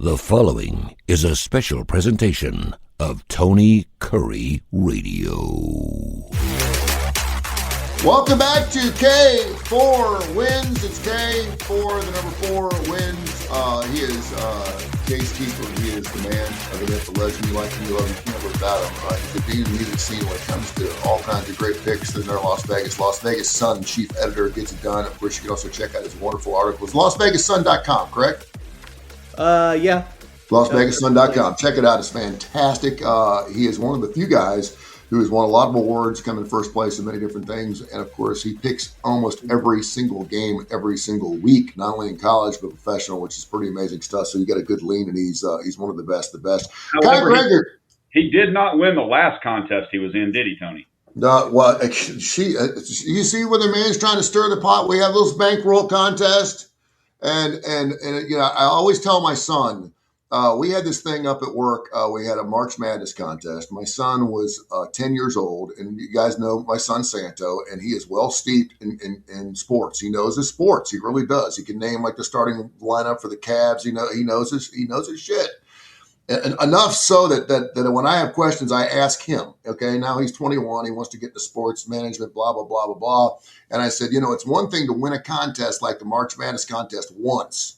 The following is a special presentation of Tony Kurre Radio. Welcome back to K4Wins. It's K4, the number 4 wins. He is K's Keefer. He is the man, the legend. You like him, you love him, you can't live without him. He's the dean of the music scene when it comes to all kinds of great picks in their Las Vegas. Las Vegas Sun chief editor gets it done. Of course, you can also check out his wonderful articles. LasVegasSun.com, correct? Yeah. LasVegasSun.com. Check it out. It's fantastic. He is one of the few guys who has won a lot of awards, come in first place in many different things. And, of course, he picks almost every single game every single week, not only in college but professional, which is pretty amazing stuff. So you got a good lean, and he's one of the best. However, Gregory. He did not win the last contest he was in, did he, Tony? You see where the man's trying to stir the pot? We have those bankroll contests. And you know, I always tell my son, we had this thing up at work. We had a March Madness contest. My son was 10 years old, and you guys know my son Santo, and he is well steeped in sports. He knows his sports. He really does. He can name like the starting lineup for the Cavs. He knows his shit. And enough so that when I have questions, I ask him. Okay, now he's 21. He wants to get into sports management, blah, blah, blah, blah, blah. And I said, it's one thing to win a contest like the March Madness contest once,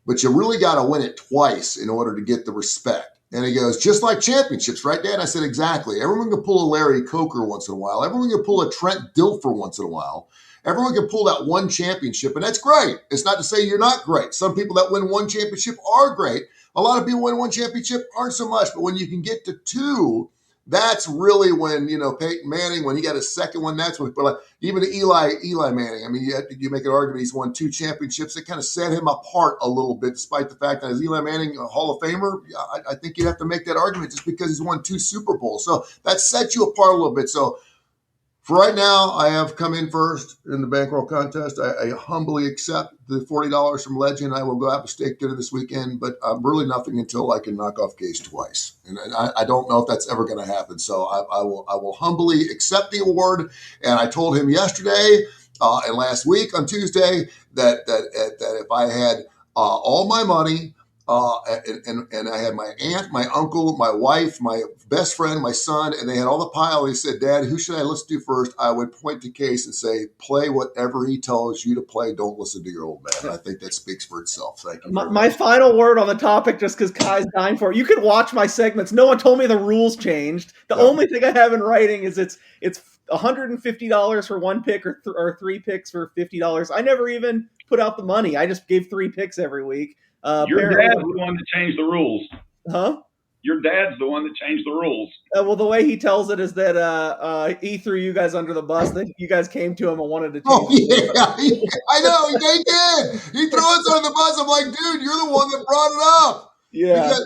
but you really got to win it twice in order to get the respect. And he goes, just like championships, right, Dad? I said, exactly. Everyone can pull a Larry Coker once in a while. Everyone can pull a Trent Dilfer once in a while. Everyone can pull that one championship, and that's great. It's not to say you're not great. Some people that win one championship are great. A lot of people win one championship aren't so much, but when you can get to two, that's really when, Peyton Manning, when he got his second one, that's when, but even Eli Manning, I mean, you make an argument he's won 2 championships. It kind of set him apart a little bit, despite the fact that is Eli Manning a Hall of Famer? I think you'd have to make that argument just because he's won 2 Super Bowls. So that sets you apart a little bit. So for right now, I have come in first in the bankroll contest. I humbly accept the $40 from Legend. I will go have a steak dinner this weekend, but I'm really nothing until I can knock off Gase twice. And I don't know if that's ever going to happen. So I will humbly accept the award. And I told him yesterday and last week on Tuesday that if I had all my money, and I had my aunt, my uncle, my wife, my best friend, my son, and they had all the pile. He said, Dad, who should I listen to first? I would point to Case and say, play whatever he tells you to play. Don't listen to your old man. And I think that speaks for itself. Thank you. My final word on the topic, just because Kai's dying for it. You can watch my segments. No one told me the rules changed. The only thing I have in writing is it's $150 for 1 pick or 3 picks for $50. I never even put out the money. I just gave 3 picks every week. Your dad's the one that changed the rules. Huh? Your dad's the one that changed the rules. Well, the way he tells it is that he threw you guys under the bus. That you guys came to him and wanted to change. Oh, yeah. I know. He did. He threw us under the bus. I'm like, dude, you're the one that brought it up. Yeah.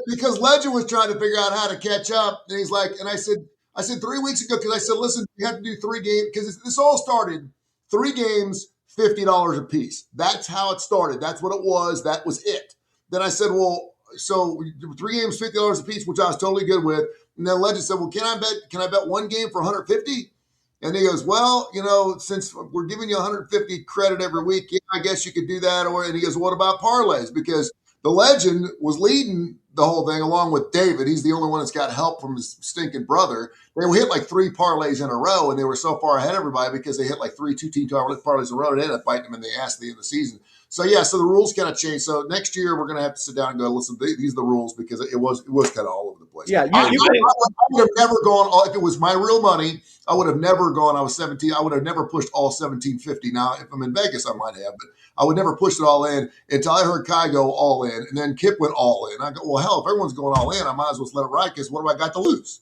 Because Legend was trying to figure out how to catch up. And he's like, and I said 3 weeks ago, because I said, listen, you have to do 3 games. Because this all started 3 games, $50 a piece. That's how it started. That's what it was. That was it. Then I said, well, so 3 games, $50 a piece, which I was totally good with. And then Legend said, well, can I bet 1 game for $150? And he goes, well, since we're giving you $150 credit every week, yeah, I guess you could do that. And he goes, what about parlays? Because the Legend was leading the whole thing along with David. He's the only one that's got help from his stinking brother. They hit like 3 parlays in a row, and they were so far ahead of everybody because they hit like 3 two-team parlays in a row. And they ended up biting them in the ass at the end of the season. So the rules kind of changed. So next year we're going to have to sit down and go, listen, these are the rules, because it was kind of all over the place. Yeah, I would have never gone. If it was my real money, I would have never gone. I was 17. I would have never pushed all $17.50. Now, if I'm in Vegas, I might have, but I would never push it all in until I heard Kai go all in, and then Kip went all in. I go, well, hell, if everyone's going all in, I might as well let it ride, because what do I got to lose?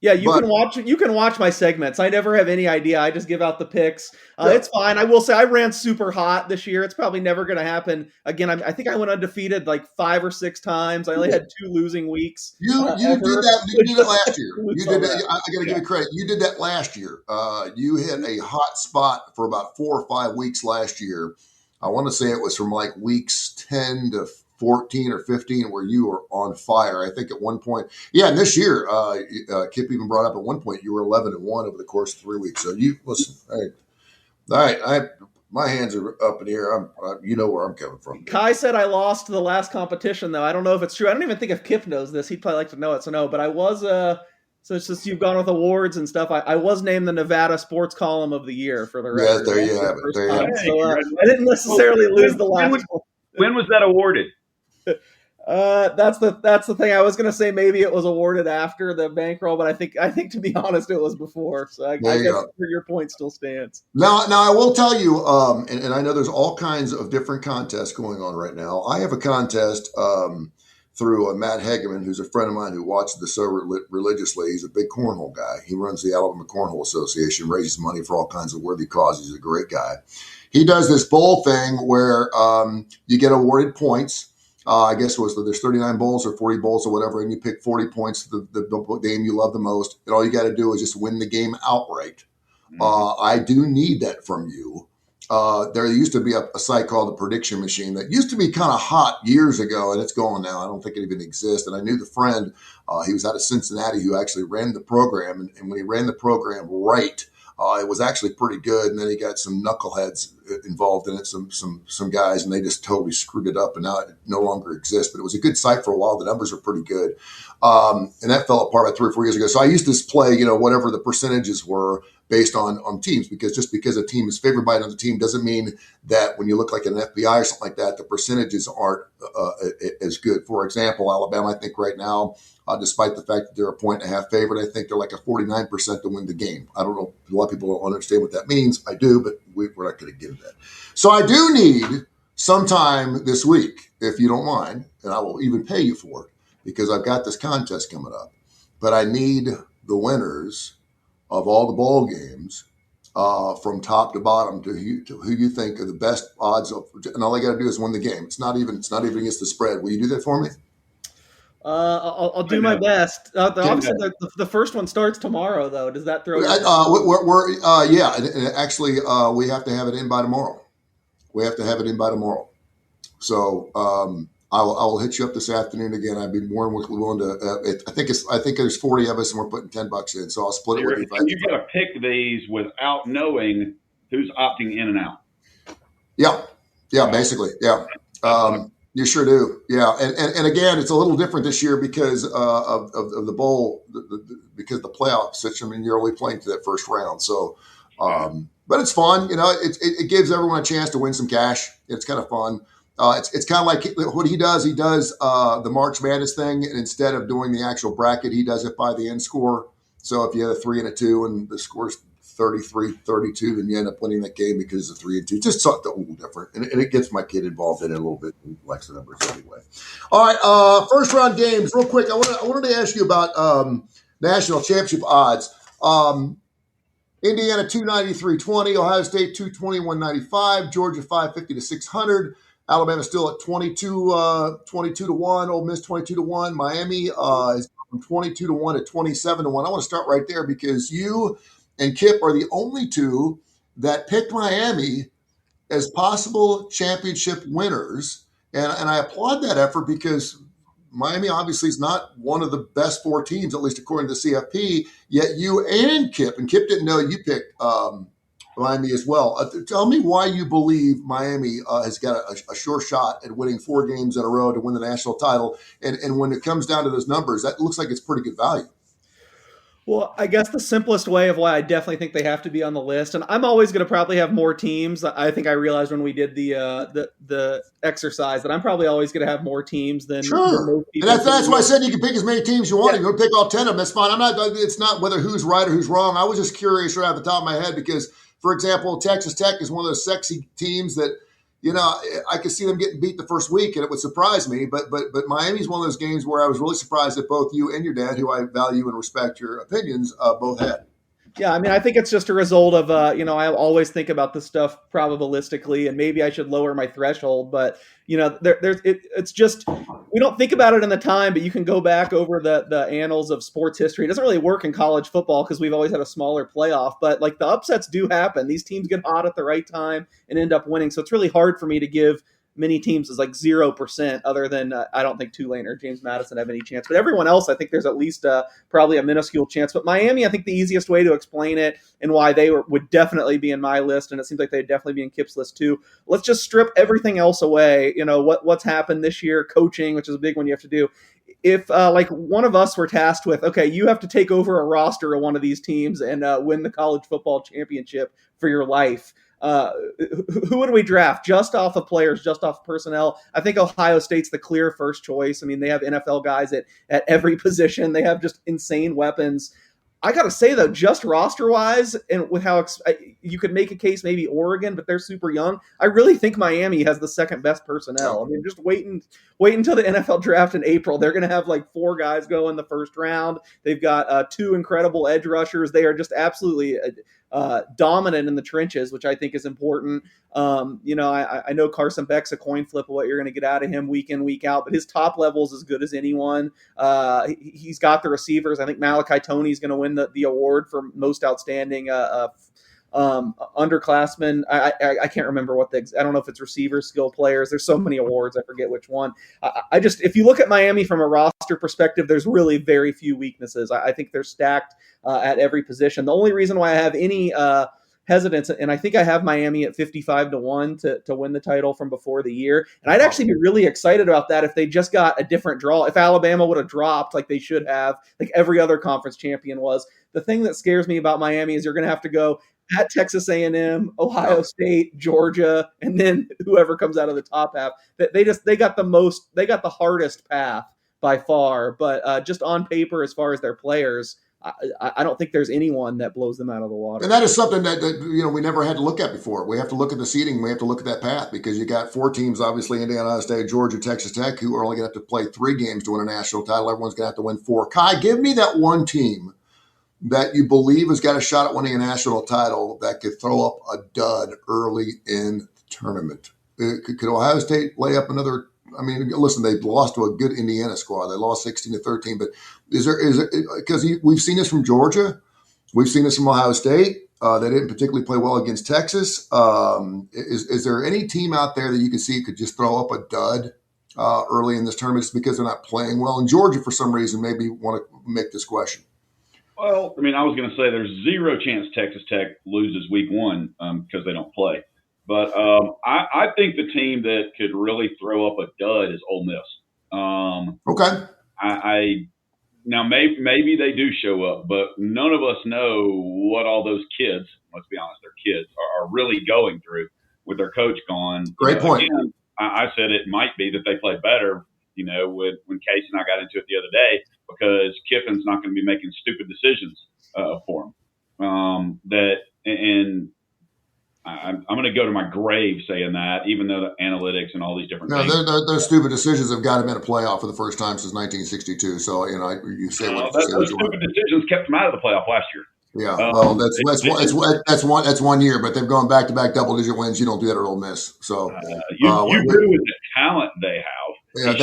Yeah, you can watch my segments. I never have any idea. I just give out the picks. It's fine. I will say I ran super hot this year. It's probably never going to happen again. I think I went undefeated like 5 or 6 times. I only had 2 losing weeks. You did that. You did it last year. You did that. I got to give you credit. You did that last year. You hit a hot spot for about 4 or 5 weeks last year. I want to say it was from like weeks 10 to 14 or 15 where you were on fire. I think at one point, and this year, Kip even brought up at one point you were 11-1 over the course of 3 weeks. So you listen. All right. My hands are up in the air. You know where I'm coming from. Kai said I lost the last competition, though. I don't know if it's true. I don't even think if Kip knows this. He'd probably like to know it. So no, but I was so since you've gone with awards and stuff, I was named the Nevada Sports Column of the Year for the record. Yeah, there you have it. There you have it. So I didn't necessarily lose the last one. When was that awarded? That's the thing. I was gonna say maybe it was awarded after the bankroll, but I think to be honest, it was before. So I guess your point still stands. Now I will tell you, and I know there's all kinds of different contests going on right now. I have a contest through Matt Hegeman, who's a friend of mine who watches the show religiously. He's a big cornhole guy. He runs the Alabama Cornhole Association, raises money for all kinds of worthy causes. He's a great guy. He does this bowl thing where you get awarded points. I guess there's 39 bowls or 40 bowls or whatever, and you pick 40 points to the game you love the most, and all you got to do is just win the game outright. I do need that from you. There used to be a site called the Prediction Machine that used to be kind of hot years ago, and it's gone now. I don't think it even exists. And I knew the friend, he was out of Cincinnati, who actually ran the program, and when he ran the program right, it was actually pretty good. And then he got some knuckleheads involved in it, some guys, and they just totally screwed it up. And now it no longer exists. But it was a good site for a while. The numbers were pretty good. And that fell apart about 3 or 4 years ago. So I used to play, whatever the percentages were based on teams, because just because a team is favored by another team doesn't mean that when you look like an FBI or something like that, the percentages aren't as good. For example, Alabama, I think right now, despite the fact that they're a 1.5 favorite, I think they're like a 49% to win the game. I don't know. A lot of people don't understand what that means. I do, but we're not going to get into that. So I do need sometime this week, if you don't mind, and I will even pay you for it because I've got this contest coming up, but I need the winners of all the bowl games from top to bottom to who you think are the best odds of, and all I got to do is win the game. It's not even against the spread. Will you do that for me? I'll do my best. Obviously, the first one starts tomorrow, though. Does that throw? Yeah. And actually, we have to have it in by tomorrow. So I will hit you up this afternoon again. I'd be more than willing to. I think there's 40 of us, and we're putting $10 in. So I'll split it with you. You got to pick these without knowing who's opting in and out. Yeah, basically, yeah. You sure do, yeah. And again, it's a little different this year because of the bowl, because the playoff situation. I mean, you're only playing to that first round, so. But it's fun, It gives everyone a chance to win some cash. It's kind of fun. It's kind of like what he does. He does the March Madness thing, and instead of doing the actual bracket, he does it by the end score. So if you have a 3 and a 2, and the score's 33-32, then you end up winning that game because of 3 and 2. Just something a little different, and it gets my kid involved in it a little bit. He likes the numbers anyway. All right, first round games, real quick. I wanted to ask you about national championship odds. Indiana 293.20, Ohio State 221.95, Georgia 550 to 600. Alabama still at 22 to 1, Ole Miss 22 to 1. Miami is from 22 to 1 to 27 to 1. I want to start right there because you and Kip are the only two that picked Miami as possible championship winners. And I applaud that effort because Miami obviously is not one of the best 4 teams, at least according to the CFP, yet you and Kip didn't know you picked Miami as well. Tell me why you believe Miami has got a sure shot at winning 4 games in a row to win the national title. And when it comes down to those numbers, that looks like it's pretty good value. Well, I guess the simplest way of why I definitely think they have to be on the list, and I'm always going to probably have more teams. I think I realized when we did the exercise that I'm probably always going to have more teams than most people. And that's why I said you can pick as many teams you want. Yeah. You can pick all 10 of them. That's fine. It's not whether who's right or who's wrong. I was just curious right off the top of my head because, for example, Texas Tech is one of those sexy teams that, I could see them getting beat the first week, and it would surprise me. But Miami's one of those games where I was really surprised that both you and your dad, who I value and respect your opinions, both had. Yeah, I mean, I think it's just a result of, I always think about this stuff probabilistically, and maybe I should lower my threshold. But, it's just, we don't think about it in the time, but you can go back over the annals of sports history. It doesn't really work in college football because we've always had a smaller playoff, but like the upsets do happen. These teams get hot at the right time and end up winning. So it's really hard for me to give many teams is like 0%, other than I don't think Tulane or James Madison have any chance. But everyone else, I think there's at least probably a minuscule chance. But Miami, I think the easiest way to explain it and why they would definitely be in my list, and it seems like they'd definitely be in Kip's list too. Let's just strip everything else away. What's happened this year, coaching, which is a big one you have to do. If like one of us were tasked with, okay, you have to take over a roster of one of these teams and win the college football championship for your life, who would we draft just off of players, just off personnel? I think Ohio State's the clear first choice. I mean, they have NFL guys at every position. They have just insane weapons. I got to say, though, just roster-wise, and with how you could make a case maybe Oregon, but they're super young, I really think Miami has the second best personnel. I mean, just wait until the NFL draft in April. They're going to have like 4 guys go in the first round. They've got 2 incredible edge rushers. They are just absolutely dominant in the trenches, which I think is important. I know Carson Beck's a coin flip of what you're going to get out of him week in, week out, but his top level is as good as anyone. He's got the receivers. I think Malachi Toney's going to win the award for most outstanding underclassmen. I can't remember I don't know if it's receiver skill players. There's so many awards, I forget which one. If you look at Miami from a roster perspective, there's really very few weaknesses. I think they're stacked at every position. The only reason why I have any hesitance, and I think I have Miami at 55-1 to win the title from before the year. And I'd actually be really excited about that if they just got a different draw. If Alabama would have dropped like they should have, like every other conference champion was. The thing that scares me about Miami is you're going to have to go at Texas A&M, Ohio State, Georgia, and then whoever comes out of the top half. They got the hardest path by far. But just on paper, as far as their players, I don't think there's anyone that blows them out of the water. And that is something that we never had to look at before. We have to look at the seeding. We have to look at that path because you got 4 teams, obviously, Indiana, Ohio State, Georgia, Texas Tech, who are only going to have to play 3 games to win a national title. Everyone's going to have to win 4. Kai, give me that one team that you believe has got a shot at winning a national title that could throw up a dud early in the tournament. Could Ohio State lay up another? I mean, listen, they lost to a good Indiana squad. They lost 16-13, but is there because we've seen this from Georgia, we've seen this from Ohio State. They didn't particularly play well against Texas. Is there any team out there that you can see could just throw up a dud early in this tournament just because they're not playing well? And Georgia, for some reason, maybe want to make this question. Well, I mean, I was going to say there's 0 chance Texas Tech loses week 1 because they don't play. But I think the team that could really throw up a dud is Ole Miss. Okay. Now maybe they do show up, but none of us know what all those kids, let's be honest, they're kids, are really going through with their coach gone. Great point. Again, I said it might be that they play better, when Casey and I got into it the other day, because Kiffin's not going to be making stupid decisions for them. I'm going to go to my grave saying that, even though the analytics and all these different things. Those stupid decisions have got him in a playoff for the first time since 1962. So, you say what those stupid decisions kept him out of the playoff last year. Yeah, well, that's 1 year, but they've gone back-to-back double-digit wins. You don't do that at Ole Miss. So you do with the talent they have. Yeah,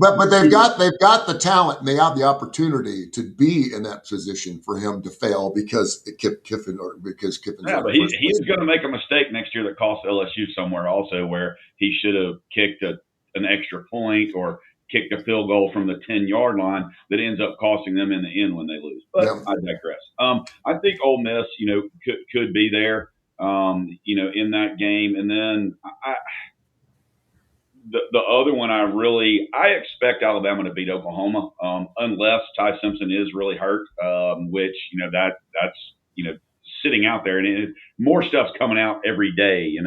but they've got the talent and they have the opportunity to be in that position for him to fail because Kiffin's. Yeah, but he's going to make a mistake next year that costs LSU somewhere also, where he should have kicked an extra point or kicked a field goal from the 10-yard line that ends up costing them in the end when they lose. But yeah. I digress. I think Ole Miss, could be there, in that game, and then The other one I expect Alabama to beat Oklahoma, unless Ty Simpson is really hurt, which, that's sitting out there, and more stuff's coming out every day, and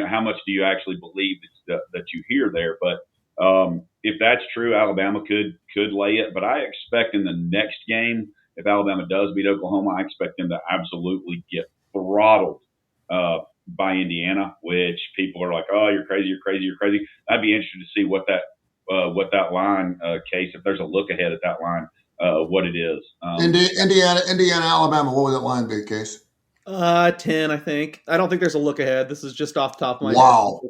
how much do you actually believe that you hear there? But if that's true, Alabama could lay it. But I expect in the next game, if Alabama does beat Oklahoma, I expect them to absolutely get throttled by Indiana, which people are like, oh, you're crazy. I'd be interested to see what that line case, if there's a look ahead at that line, what it is. Indiana, Alabama, what would that line be, Case? 10, I think. I don't think there's a look ahead. This is just off the top of my head.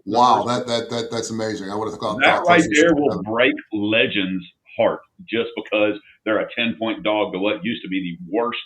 Wow, that's amazing. I would have thought that right there will break Legends' heart just because they're a 10-point dog to what used to be the worst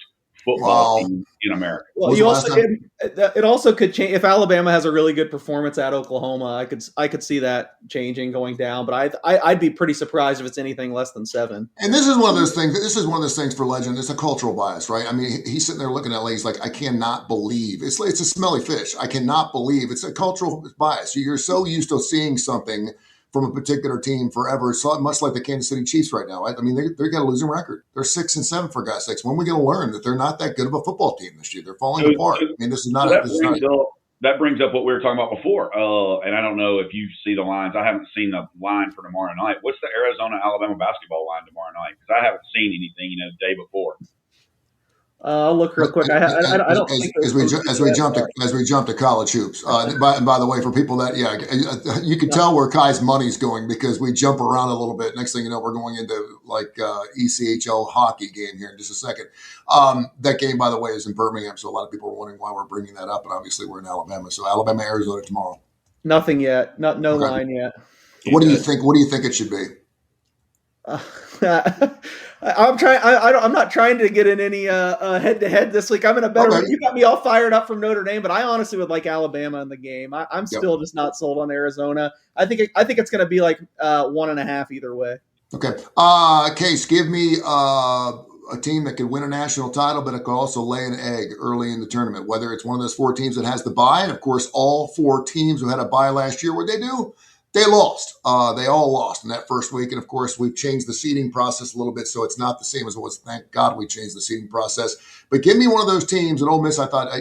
football Wow. team in America. Well, When's you the last also time? it also could change if Alabama has a really good performance at Oklahoma. I could see that changing, going down, but I'd be pretty surprised if it's anything less than 7. And this is one of those things. This is one of those things for Legend. It's a cultural bias, right? I mean, he's sitting there looking at LA. He's like, I cannot believe it's a smelly fish. I cannot believe it's a cultural bias. You're so used to seeing something from a particular team forever. It's much like the Kansas City Chiefs right now. Right? I mean, they're got a losing record. They're 6-7 for God's sakes. When are we going to learn that they're not that good of a football team this year? They're falling apart. I mean, this is not. That brings up what we were talking about before. And I don't know if you see the lines. I haven't seen the line for tomorrow night. What's the Arizona-Alabama basketball line tomorrow night? Because I haven't seen anything, the day before. I'll look real quick. I don't think as we jump to college hoops. By the way, for people that you can tell where Kai's money's going because we jump around a little bit. Next thing you know, we're going into like ECHL hockey game here in just a second. That game, by the way, is in Birmingham, so a lot of people are wondering why we're bringing that up. And obviously, we're in Alabama, so Alabama, Arizona tomorrow. Nothing yet. No line yet. What do you think? What do you think it should be? I'm not trying to get in any head-to-head this week. I'm in a better. Okay. You got me all fired up from Notre Dame, but I honestly would like Alabama in the game. I'm still just not sold on Arizona. I think it's going to be like 1.5 either way. Okay, Case, give me a team that could win a national title, but it could also lay an egg early in the tournament. Whether it's one of those 4 teams that has the bye, and of course, all 4 teams who had a bye last year, what they do? They lost. They all lost in that first week. And, of course, we've changed the seeding process a little bit, so it's not the same as it was. Thank God we changed the seeding process. But give me one of those teams. At Ole Miss, I thought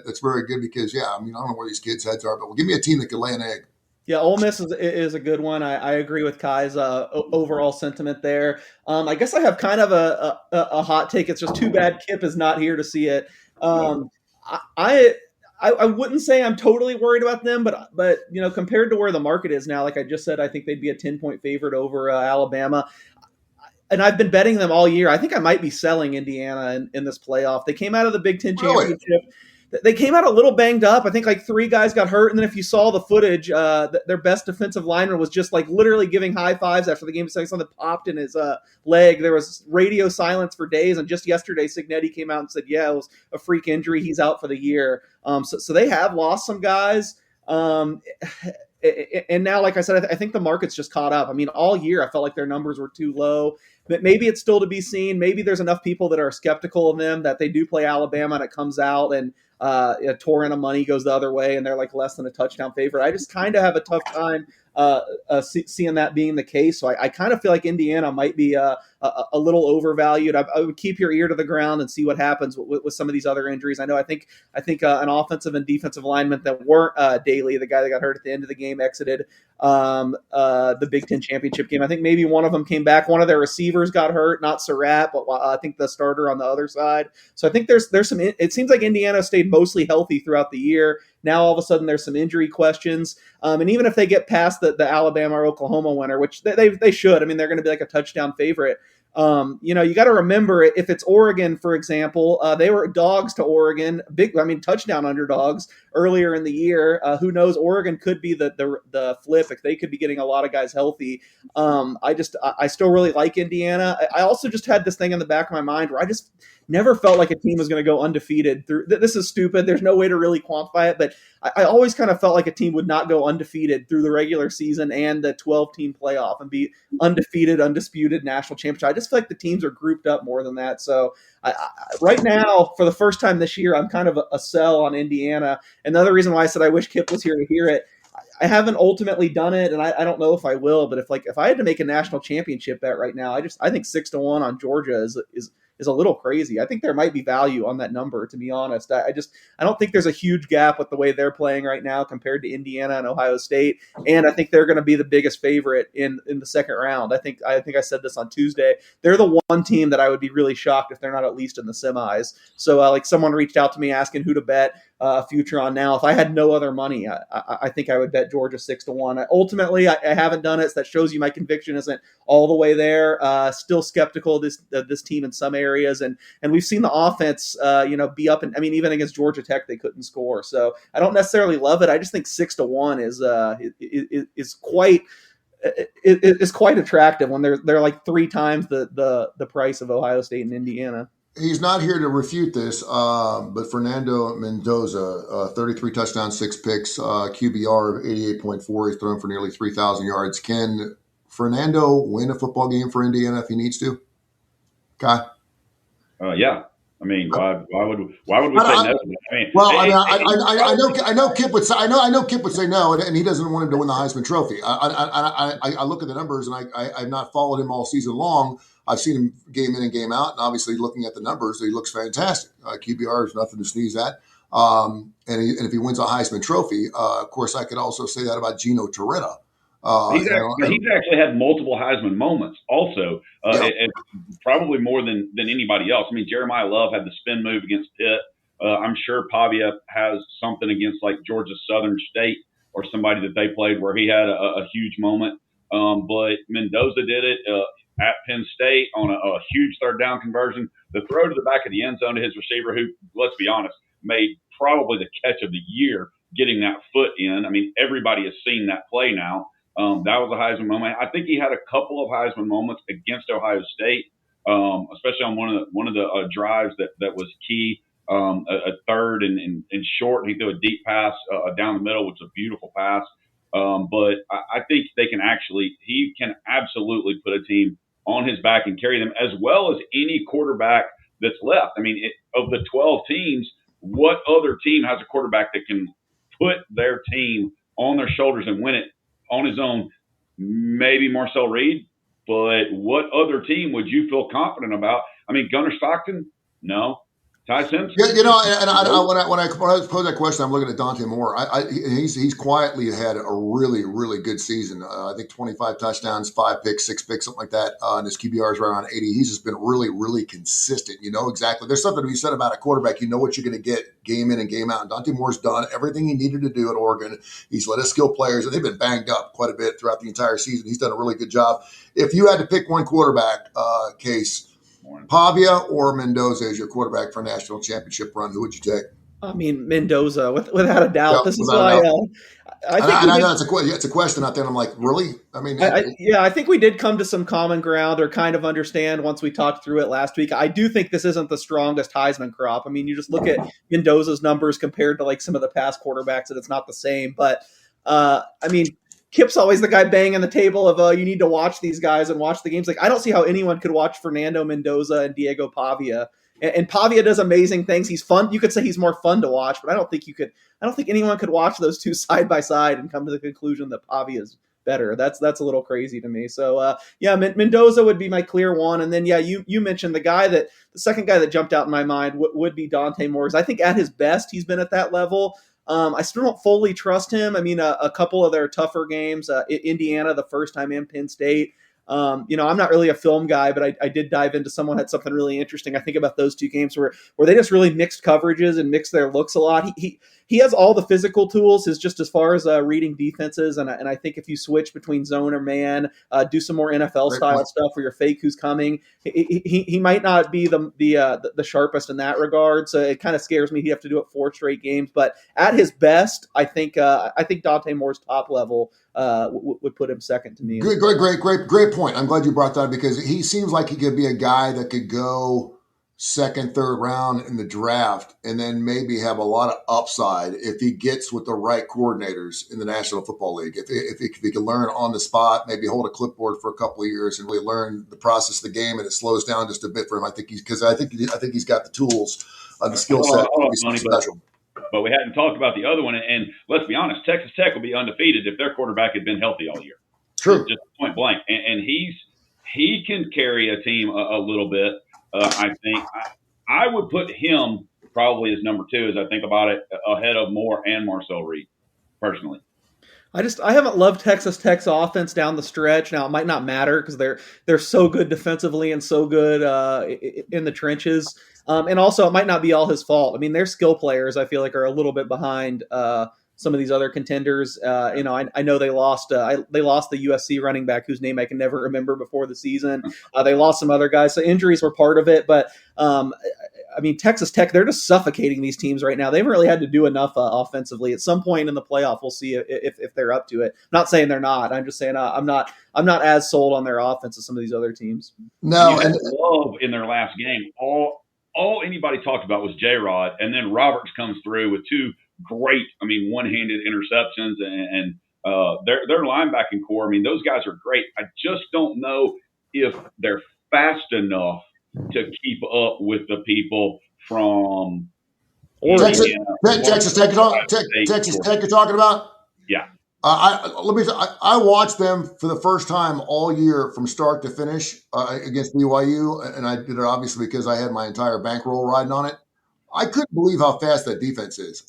that's very good because, I don't know where these kids' heads are, but give me a team that could lay an egg. Yeah, Ole Miss is a good one. I agree with Kai's overall sentiment there. I guess I have kind of a hot take. It's just too bad Kip is not here to see it. I wouldn't say I'm totally worried about them, but compared to where the market is now, like I just said, I think they'd be a 10-point favorite over Alabama. And I've been betting them all year. I think I might be selling Indiana in this playoff. They came out of the Big Ten championship. Really? They came out a little banged up. I think like 3 guys got hurt. And then if you saw the footage, their best defensive lineman was just like literally giving high fives after the game. Something popped in his leg. There was radio silence for days. And just yesterday, Signetti came out and said, it was a freak injury. He's out for the year. So they have lost some guys. And now, like I said, I think the market's just caught up. I mean, all year I felt like their numbers were too low. But maybe it's still to be seen. Maybe there's enough people that are skeptical of them that they do play Alabama and it comes out and a torrent of money goes the other way and they're like less than a touchdown favorite. I just kind of have a tough time seeing that being the case. So I kind of feel like Indiana might be a little overvalued. I would keep your ear to the ground and see what happens with some of these other injuries. I think an offensive and defensive lineman that weren't Daly, the guy that got hurt at the end of the game, exited the Big Ten championship game. I think maybe one of them came back. One of their receivers got hurt, not Surratt, but I think the starter on the other side. So I think there's some. It seems like Indiana stayed mostly healthy throughout the year. Now all of a sudden there's some injury questions, and even if they get past the Alabama or Oklahoma winner, which they should, I mean they're going to be like a touchdown favorite. You got to remember if it's Oregon, for example, they were dogs to Oregon, touchdown underdogs earlier in the year. Who knows? Oregon could be the flip if they could be getting a lot of guys healthy. I still really like Indiana. I also just had this thing in the back of my mind where I just never felt like a team was going to go undefeated through. This is stupid. There's no way to really quantify it, but I always kind of felt like a team would not go undefeated through the regular season and the 12-team playoff and be undefeated, undisputed national championship. I just feel like the teams are grouped up more than that. So right now, for the first time this year, I'm kind of a sell on Indiana. Another reason why I said I wish Kip was here to hear it. I haven't ultimately done it, and I don't know if I will. But if I had to make a national championship bet right now, I think 6-1 on Georgia is a little crazy. I think there might be value on that number, to be honest. I don't think there's a huge gap with the way they're playing right now compared to Indiana and Ohio State. And I think they're going to be the biggest favorite in the second round. I think I said this on Tuesday. They're the one team that I would be really shocked if they're not at least in the semis. So like someone reached out to me asking who to bet a future on now. If I had no other money, I think I would bet Georgia 6-1. Ultimately, I haven't done it. So that shows you my conviction isn't all the way there. Still skeptical of this team in some areas, and we've seen the offense, be up. And I mean, even against Georgia Tech, they couldn't score. So I don't necessarily love it. I just think 6-1 is quite attractive when they're like 3 times the price of Ohio State and Indiana. He's not here to refute this, but Fernando Mendoza, 33 touchdowns, 6 picks, QBR of 88.4. He's thrown for nearly 3,000 yards. Can Fernando win a football game for Indiana if he needs to? Kai? Yeah. I mean, why would we say no? I mean, well, I know Kip would say I know Kip would say no, and he doesn't want him to win the Heisman Trophy. I look at the numbers, and I've not followed him all season long. I've seen him game in and game out, and obviously looking at the numbers, he looks fantastic. QBR is nothing to sneeze at. And if he wins a Heisman Trophy, of course, I could also say that about Gino Torretta. He's actually had multiple Heisman moments also, and probably more than anybody else. I mean, Jeremiah Love had the spin move against Pitt. I'm sure Pavia has something against like Georgia Southern State or somebody that they played where he had a huge moment. But Mendoza did it at Penn State on a huge third down conversion. The throw to the back of the end zone to his receiver, who, let's be honest, made probably the catch of the year, getting that foot in. I mean, everybody has seen that play now. That was a Heisman moment. I think he had a couple of Heisman moments against Ohio State, especially on one of the drives that was key, a third and short. He threw a deep pass down the middle, which was a beautiful pass. But I think he can absolutely put a team on his back and carry them, as well as any quarterback that's left. I mean, of the 12 teams, what other team has a quarterback that can put their team on their shoulders and win it on his own? Maybe Marcel Reed, but what other team would you feel confident about? I mean, Gunnar Stockton? No. Ty Simpson? Yeah, when I pose that question, I'm looking at Dante Moore. He's quietly had a really, really good season. I think 25 touchdowns, 5 picks, 6 picks, something like that. And his QBR is right around 80. He's just been really, really consistent. You know exactly. There's something to be said about a quarterback. You know what you're going to get game in and game out. And Dante Moore's done everything he needed to do at Oregon. He's led his skill players, and they've been banged up quite a bit throughout the entire season. He's done a really good job. If you had to pick one quarterback, Case, Pavia or Mendoza as your quarterback for a national championship run, who would you take? I mean, Mendoza, without a doubt. Yeah, this is why I know it's a question out there, and I'm like, really? I mean, I think we did come to some common ground or kind of understand once we talked through it last week. I do think this isn't the strongest Heisman crop. I mean, you just look at Mendoza's numbers compared to like some of the past quarterbacks, and it's not the same. But I mean, Kip's always the guy banging the table of you need to watch these guys and watch the games. Like, I don't see how anyone could watch Fernando Mendoza and Diego Pavia. And Pavia does amazing things. He's fun. You could say he's more fun to watch, but I don't think anyone could watch those two side by side and come to the conclusion that Pavia is better. That's a little crazy to me. So Mendoza would be my clear one. And then you mentioned the second guy that jumped out in my mind would be Dante Moore. I think at his best he's been at that level. I still don't fully trust him. I mean, a couple of their tougher games, Indiana, the first time in Penn State. I'm not really a film guy, but I did dive into someone had something really interesting. I think about those two games where they just really mixed coverages and mixed their looks a lot. He has all the physical tools. Is just as far as reading defenses, and I think if you switch between zone or man, do some more NFL style stuff where you're fake who's coming, he might not be the sharpest in that regard. So it kind of scares me. He'd have to do it 4 straight games, but at his best, I think Dante Moore's top level would put him second to me. Great point. I'm glad you brought that because he seems like he could be a guy that could go second, third round in the draft and then maybe have a lot of upside if he gets with the right coordinators in the National Football League. If he can learn on the spot, maybe hold a clipboard for a couple of years and really learn the process of the game, and it slows down just a bit for him. I think he's got the tools, the skill set to be special. But we hadn't talked about the other one, and let's be honest, Texas Tech will be undefeated if their quarterback had been healthy all year. True, just point blank, and he can carry a team a little bit. I think I would put him probably as number 2 as I think about it, ahead of Moore and Marcel Reed, personally. I haven't loved Texas Tech's offense down the stretch. Now it might not matter because they're so good defensively and so good in the trenches. And also it might not be all his fault. I mean, their skill players I feel like are a little bit behind some of these other contenders. I know they lost the USC running back whose name I can never remember before the season. They lost some other guys, so injuries were part of it. But I mean, Texas Tech, they're just suffocating these teams right now. They haven't really had to do enough offensively. At some point in the playoff, we'll see if they're up to it. I'm not saying they're not. I'm just saying I'm not as sold on their offense as some of these other teams. No, and Love in their last game, all all anybody talked about was J-Rod, and then Roberts comes through with two great, one-handed interceptions, and their linebacking core. I mean, those guys are great. I just don't know if they're fast enough to keep up with the people from Texas, Indiana, Texas Tech, Texas Tech, you're talking about? Yeah. I watched them for the first time all year from start to finish against BYU, and I did it obviously because I had my entire bankroll riding on it. I couldn't believe how fast that defense is.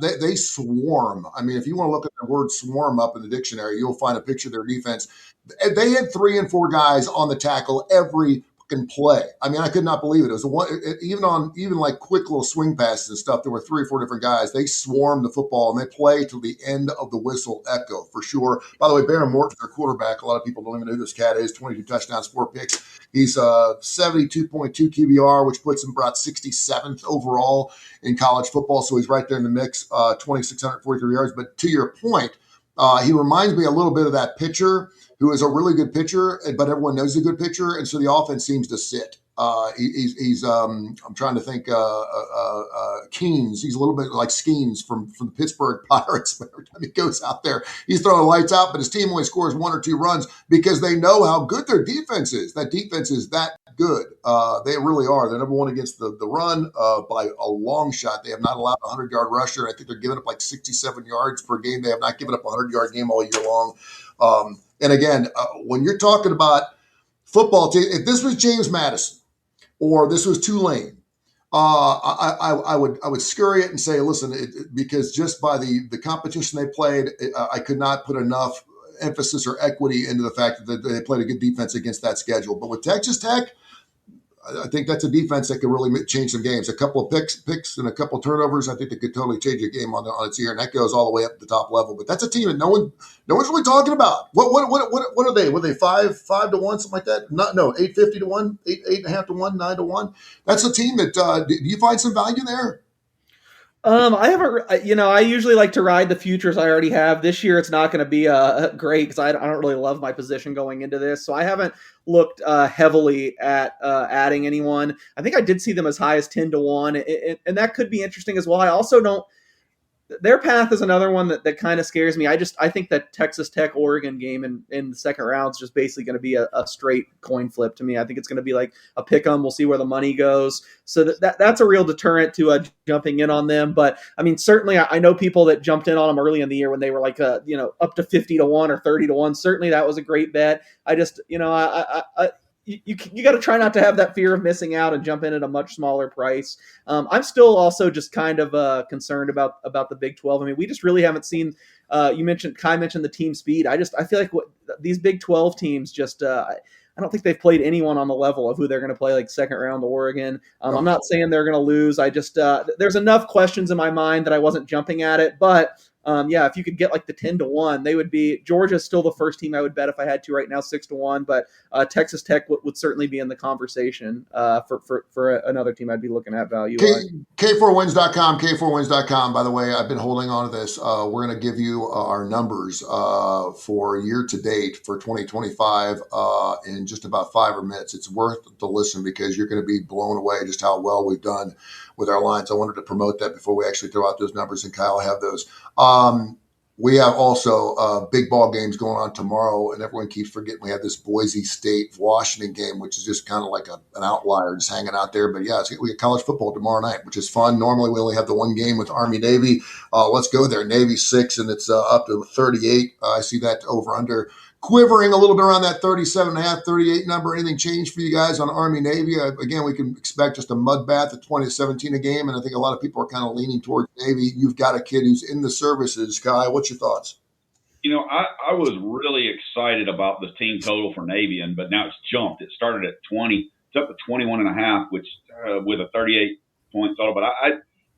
They swarm. I mean, if you want to look at the word "swarm" up in the dictionary, you'll find a picture of their defense. They had 3 and 4 guys on the tackle every fucking play. I mean, I could not believe it. It was even like quick little swing passes and stuff. There were 3 or 4 different guys. They swarmed the football and they play till the end of the whistle echo for sure. By the way, Baron Morton's their quarterback. A lot of people don't even know who this cat is. 22 touchdowns, 4 picks. He's 72.2 QBR, which puts him about 67th overall in college football. So he's right there in the mix, 2,643 yards. But to your point, he reminds me a little bit of that pitcher who is a really good pitcher, but everyone knows he's a good pitcher, and so the offense seems to sit. I'm trying to think. Keens. He's a little bit like Skeens from the Pittsburgh Pirates. But every time he goes out there, he's throwing lights out, but his team only scores 1 or 2 runs because they know how good their defense is. That defense is that good. They really are. They're number 1 against the run by a long shot. They have not allowed a 100-yard rusher. I think they're giving up like 67 yards per game. They have not given up a 100-yard game all year long. And again, when you're talking about football team, if this was James Madison or this was Tulane, I would scurry it and say, listen, because just by the competition they played, I could not put enough emphasis or equity into the fact that they played a good defense against that schedule. But with Texas Tech, I think that's a defense that could really change some games. A couple of picks and a couple of turnovers, I think they could totally change a game on its ear, and that goes all the way up to the top level. But that's a team that no one's really talking about. What are they? Were they 5 to 1, something like that? 850 to 1, 8.5 to 1, 9 to 1. That's a team that do you find some value there? I haven't, I usually like to ride the futures I already have. This year, it's not going to be great because I don't really love my position going into this. So I haven't looked heavily at adding anyone. I think I did see them as high as 10 to 1, and that could be interesting as well. I also don't. Their path is another one that kind of scares me. I think that Texas Tech Oregon game in the second round is just basically going to be a straight coin flip to me. I think it's going to be like a pick 'em. We'll see where the money goes. So that's a real deterrent to jumping in on them. But I mean, certainly I know people that jumped in on them early in the year when they were like up to 50 to 1 or 30 to 1. Certainly that was a great bet. I just you got to try not to have that fear of missing out and jump in at a much smaller price. I'm still also just kind of concerned about the Big 12. I mean, we just really haven't seen. Kai mentioned the team speed. I feel like these Big 12 teams just. I don't think they've played anyone on the level of who they're going to play, like second round Oregon. I'm not saying they're going to lose. I just there's enough questions in my mind that I wasn't jumping at it, but. If you could get like the 10 to 1, they would be. Georgia's still the first team I would bet if I had to right now, 6 to 1. But Texas Tech would certainly be in the conversation for another team I'd be looking at value on. K4Wins.com, K4Wins.com. By the way, I've been holding on to this. We're going to give you our numbers for year to date for 2025 in just about 5 minutes. It's worth the listen because you're going to be blown away just how well we've done with our lines. I wanted to promote that before we actually throw out those numbers, and Kyle have those. We have also big ball games going on tomorrow, and everyone keeps forgetting we have this Boise State Washington game, which is just kind of like an outlier, just hanging out there. But yeah, we got college football tomorrow night, which is fun. Normally we only have the one game with Army Navy. Let's go there. Navy 6, and it's up to 38. I see that over under quivering a little bit around that 37.5, 38 number. Anything changed for you guys on Army Navy? Again, we can expect just a mud bath at 20-17 a game, and I think a lot of people are kind of leaning towards Navy. You've got a kid who's in the services. Kai, what's your thoughts? I was really excited about the team total for Navy, but now it's jumped. It started at 20. It's up to 21.5, which with a 38-point total. But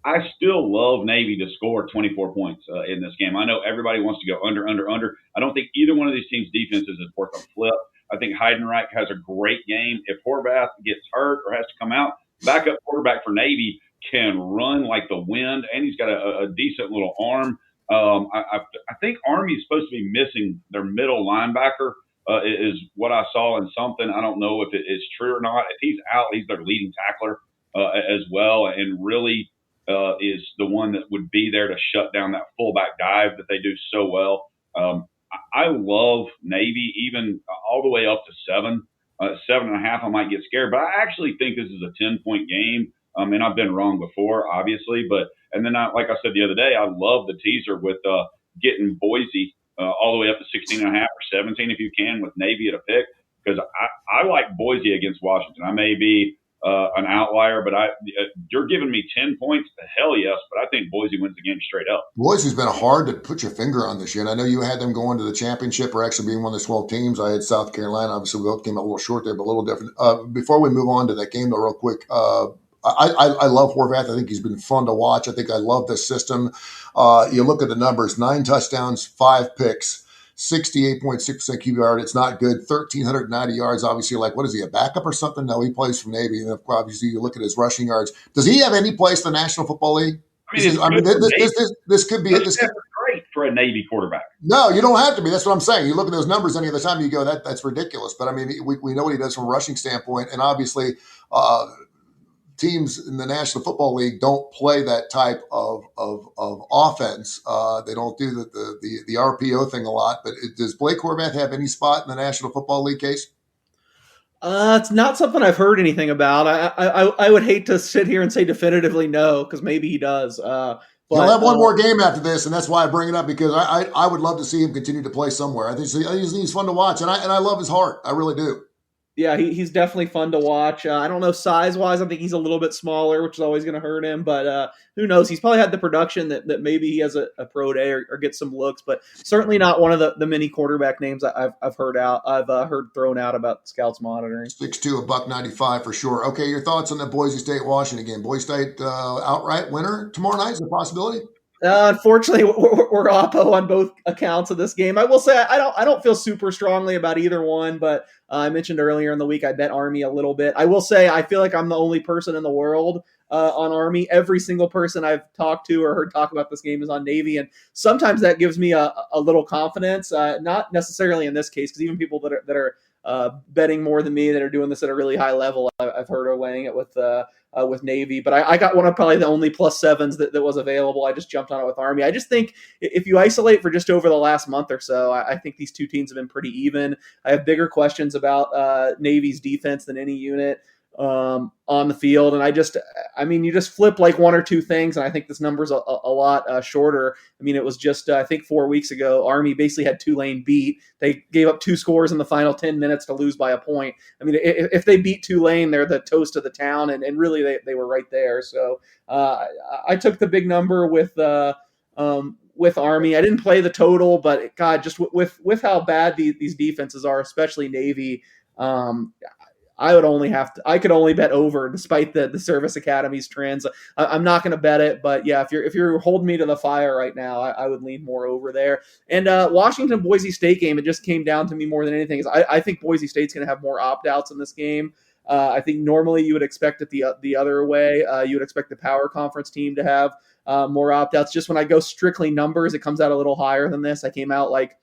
I still love Navy to score 24 points in this game. I know everybody wants to go under. I don't think either one of these teams' defenses is worth a flip. I think Heidenreich has a great game. If Horvath gets hurt or has to come out, backup quarterback for Navy can run like the wind, and he's got a decent little arm. I think Army is supposed to be missing their middle linebacker is what I saw in something. I don't know if it is true or not. If he's out, he's their leading tackler. as well, and really is the one that would be there to shut down that fullback dive that they do so well. I love Navy, even all the way up to 7. 7.5, I might get scared, but I actually think this is a 10-point game. And I've been wrong before, obviously, and then like I said the other day, I love the teaser with getting Boise all the way up to 16.5 or 17 if you can, with Navy at a pick, because I like Boise against Washington. I may be an outlier, but you're giving me 10 points, hell yes, but I think Boise wins the game straight up. Boise's been hard to put your finger on this year, and I know you had them going to the championship or actually being one of the 12 teams. I had South Carolina. Obviously, we both came out a little short there, but a little different. Before we move on to that game, though, real quick, I love Horvath. I think he's been fun to watch. I think I love this system. You look at the numbers: 9 touchdowns, 5 picks. 68.6% QB yard. It's not good. 1,390 yards. Obviously, like, what is he, a backup or something? No, he plays for Navy. And obviously, you look at his rushing yards. Does he have any place in the National Football League? This could be this great for a Navy quarterback. No, you don't have to be. That's what I'm saying. You look at those numbers any other time, you go, that's ridiculous. But I mean, we know what he does from a rushing standpoint, and obviously, teams in the National Football League don't play that type of offense. They don't do the RPO thing a lot. But does Blake Horvath have any spot in the National Football League case? It's not something I've heard anything about. I would hate to sit here and say definitively no, because maybe he does. But he'll have one more game after this, and that's why I bring it up, because I would love to see him continue to play somewhere. I think he's fun to watch, and I love his heart. I really do. Yeah, he's definitely fun to watch. I don't know size-wise. I think he's a little bit smaller, which is always going to hurt him. But who knows? He's probably had the production that maybe he has a pro day or gets some looks. But certainly not one of the many quarterback names I've heard thrown out about scouts monitoring. 6'2", $195 for sure. Okay, your thoughts on the Boise State-Washington game? Boise State outright winner tomorrow night is a possibility? Unfortunately, we're oppo on both accounts of this game. I will say I don't feel super strongly about either one, but I mentioned earlier in the week I bet Army a little bit. I will say I feel like I'm the only person in the world on Army. Every single person I've talked to or heard talk about this game is on Navy, and sometimes that gives me a little confidence. Not necessarily in this case, because even people that are betting more than me, that are doing this at a really high level, I've heard are laying it with Navy. But I got one of probably the only +7s that was available. I just jumped on it with Army. I just think if you isolate for just over the last month or so, I think these two teams have been pretty even. I have bigger questions about Navy's defense than any unit on the field. And you just flip like one or two things, and I think this number's a lot shorter. I mean, it was just, I think 4 weeks ago, Army basically had Tulane beat. They gave up 2 scores in the final 10 minutes to lose by a point. I mean, if they beat Tulane, they're the toast of the town, and really they were right there. So I took the big number with Army. I didn't play the total, but God, just with how bad these defenses are, especially Navy, I could only bet over, despite the Service Academy's trends. I'm not going to bet it, but yeah, if you're holding me to the fire right now, I would lean more over there. And Washington Boise State game, it just came down to me more than anything. I think Boise State's going to have more opt-outs in this game. I think normally you would expect it the other way. You would expect the power conference team to have more opt-outs. Just when I go strictly numbers, it comes out a little higher than this. I came out like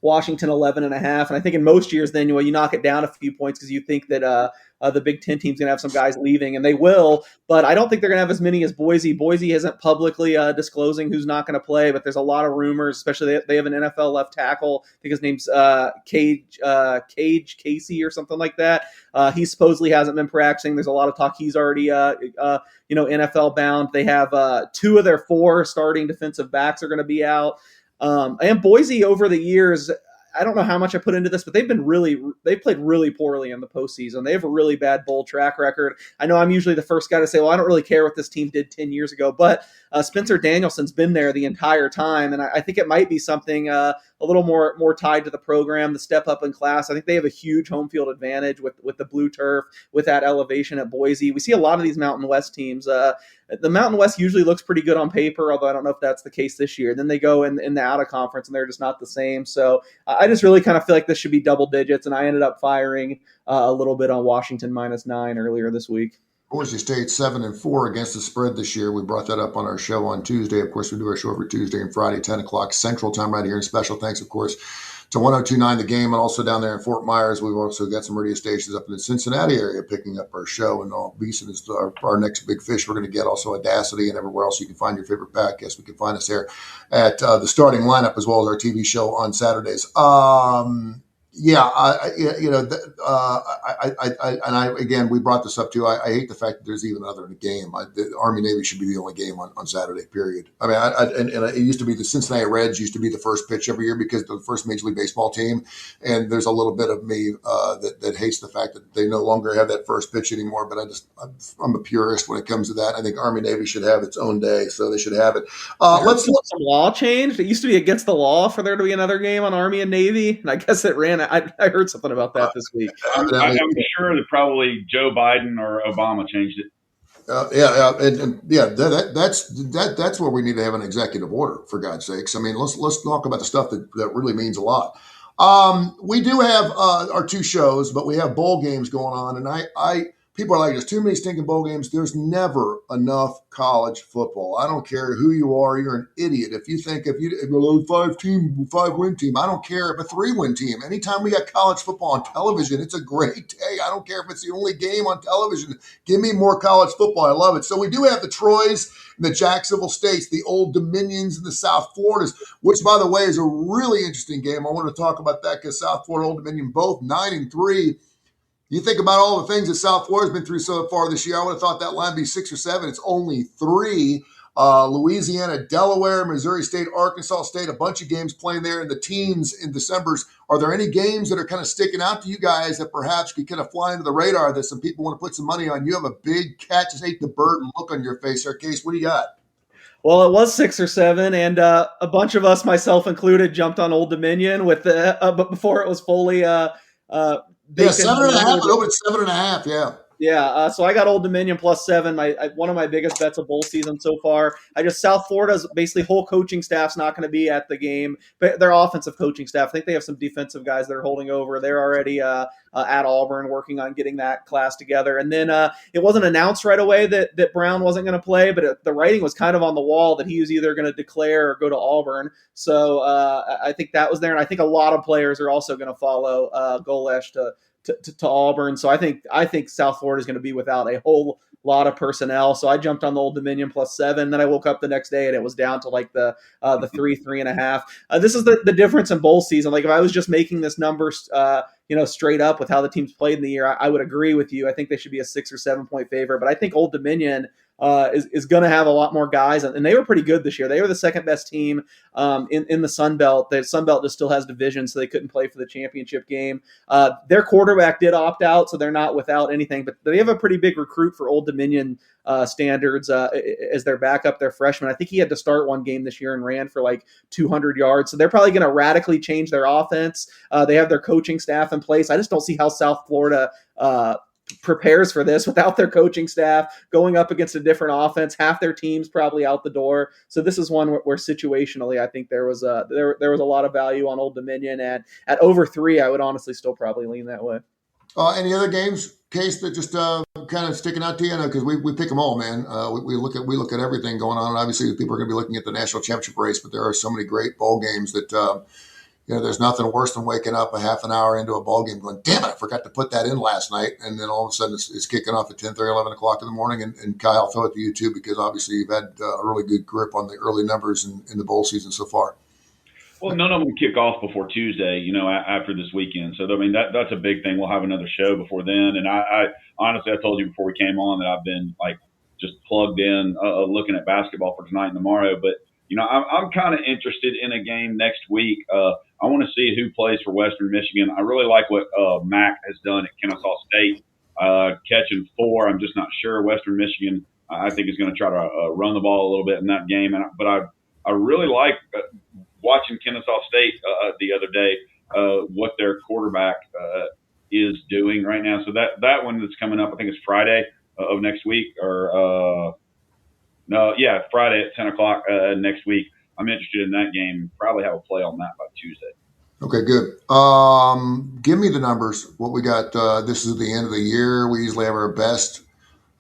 Washington 11.5, and I think in most years then you knock it down a few points because you think that the Big Ten team's going to have some guys leaving, and they will, but I don't think they're going to have as many as Boise. Boise isn't publicly disclosing who's not going to play, but there's a lot of rumors, especially they have an NFL left tackle. I think his name's Cage Casey or something like that. He supposedly hasn't been practicing. There's a lot of talk he's already NFL bound. They have 2 of their 4 starting defensive backs are going to be out. And Boise over the years, I don't know how much I put into this, but they've played really poorly in the postseason. They have a really bad bowl track record. I know I'm usually the first guy to say, well, I don't really care what this team did 10 years ago, but Spencer Danielson's been there the entire time. And I think it might be something a little more tied to the program, the step up in class. I think they have a huge home field advantage with the blue turf, with that elevation at Boise. We see a lot of these Mountain West teams. The Mountain West usually looks pretty good on paper, although I don't know if that's the case this year. Then they go in the out of conference, and they're just not the same. So I just really kind of feel like this should be double digits, and I ended up firing a little bit on Washington -9 earlier this week. Boise State 7-4 against the spread this year. We brought that up on our show on Tuesday. Of course, we do our show every Tuesday and Friday, 10 o'clock Central Time right here. And special thanks, of course, to 102.9 The Game, and also down there in Fort Myers. We've also got some radio stations up in the Cincinnati area picking up our show. And Beeson is our next big fish we're going to get. Also Audacity and everywhere else you can find your favorite podcast. We can find us there at the starting lineup, as well as our TV show on Saturdays. Again, we brought this up too. I hate the fact that there's even another game. The Army Navy should be the only game on Saturday. Period. I mean, it used to be the Cincinnati Reds used to be the first pitch every year because they're the first Major League Baseball team, and there's a little bit of me that hates the fact that they no longer have that first pitch anymore. But I'm a purist when it comes to that. I think Army Navy should have its own day, so they should have it. Let's look. Some law changed. It used to be against the law for there to be another game on Army and Navy, and I guess it ran. I heard something about that this week. I'm sure that probably Joe Biden or Obama changed it. That's where we need to have an executive order, for God's sakes. I mean, let's talk about the stuff that really means a lot. We do have our two shows, but we have bowl games going on, and people are like, there's too many stinking bowl games. There's never enough college football. I don't care who you are. You're an idiot. If you think if you a 5-win team, I don't care if a 3-win team. Anytime we got college football on television, it's a great day. I don't care if it's the only game on television. Give me more college football. I love it. So we do have the Troys and the Jacksonville States, the Old Dominions and the South Floridas, which, by the way, is a really interesting game. I want to talk about that because South Florida, Old Dominion, both 9-3. You think about all the things that South Florida's been through so far this year. I would have thought that line would be 6 or 7. It's only 3. Louisiana, Delaware, Missouri State, Arkansas State, a bunch of games playing there in the teens in December's. Are there any games that are kind of sticking out to you guys that perhaps could kind of fly into the radar that some people want to put some money on? You have a big catch, just hate the bird and look on your face there, Case. What do you got? Well, it was 6 or 7, and a bunch of us, myself included, jumped on Old Dominion with but before it was fully 7.5. It opened at 7.5. Yeah. Yeah, so I got Old Dominion plus 7. One of my biggest bets of bowl season so far. South Florida's basically whole coaching staff's not going to be at the game, but their offensive coaching staff. I think they have some defensive guys that are holding over. They're already at Auburn working on getting that class together. And then it wasn't announced right away that Brown wasn't going to play, but the writing was kind of on the wall that he was either going to declare or go to Auburn. So I think that was there, and I think a lot of players are also going to follow Golesh to Auburn. So I think South Florida is going to be without a whole lot of personnel. So I jumped on the Old Dominion plus 7. Then I woke up the next day and it was down to like the 3.5. This is the difference in bowl season. Like if I was just making this number, straight up with how the teams played in the year, I would agree with you. I think they should be a 6 or 7 point favorite, but I think Old Dominion is going to have a lot more guys, and they were pretty good this year. They were the second best team in the Sun Belt. The Sun Belt just still has division, so they couldn't play for the championship game. Their quarterback did opt out, so they're not without anything, but they have a pretty big recruit for Old Dominion standards as their backup, their freshman. I think he had to start one game this year and ran for like 200 yards. So they're probably going to radically change their offense. They have their coaching staff in place. I just don't see how South Florida prepares for this without their coaching staff going up against a different offense. Half their team's probably out the door. So this is one where situationally, I think there was a lot of value on Old Dominion, and at over 3, I would honestly still probably lean that way. Any other games, Case, that just kind of sticking out to you? Because we pick them all, man. We look at everything going on. And obviously, people are going to be looking at the national championship race, but there are so many great bowl games that there's nothing worse than waking up a half an hour into a ball game going, damn it, I forgot to put that in last night. And then all of a sudden it's kicking off at 10:30, 11 o'clock in the morning. And Kyle, I'll throw it to you too, because obviously you've had a really good grip on the early numbers in the bowl season so far. Well, none of them kick off before Tuesday, after this weekend. So, I mean, that's a big thing. We'll have another show before then. And I honestly, I told you before we came on that I've been just plugged in looking at basketball for tonight and tomorrow. But, I'm kind of interested in a game next week. I want to see who plays for Western Michigan. I really like what Mac has done at Kennesaw State, catching 4. I'm just not sure. Western Michigan, I think, is going to try to run the ball a little bit in that game. But I really like watching Kennesaw State the other day, what their quarterback is doing right now. So that one that's coming up, I think it's Friday of next week, Friday at 10 o'clock next week. I'm interested in that game. Probably have a play on that by Tuesday. Okay, good. Give me the numbers. What we got? This is the end of the year. We usually have our best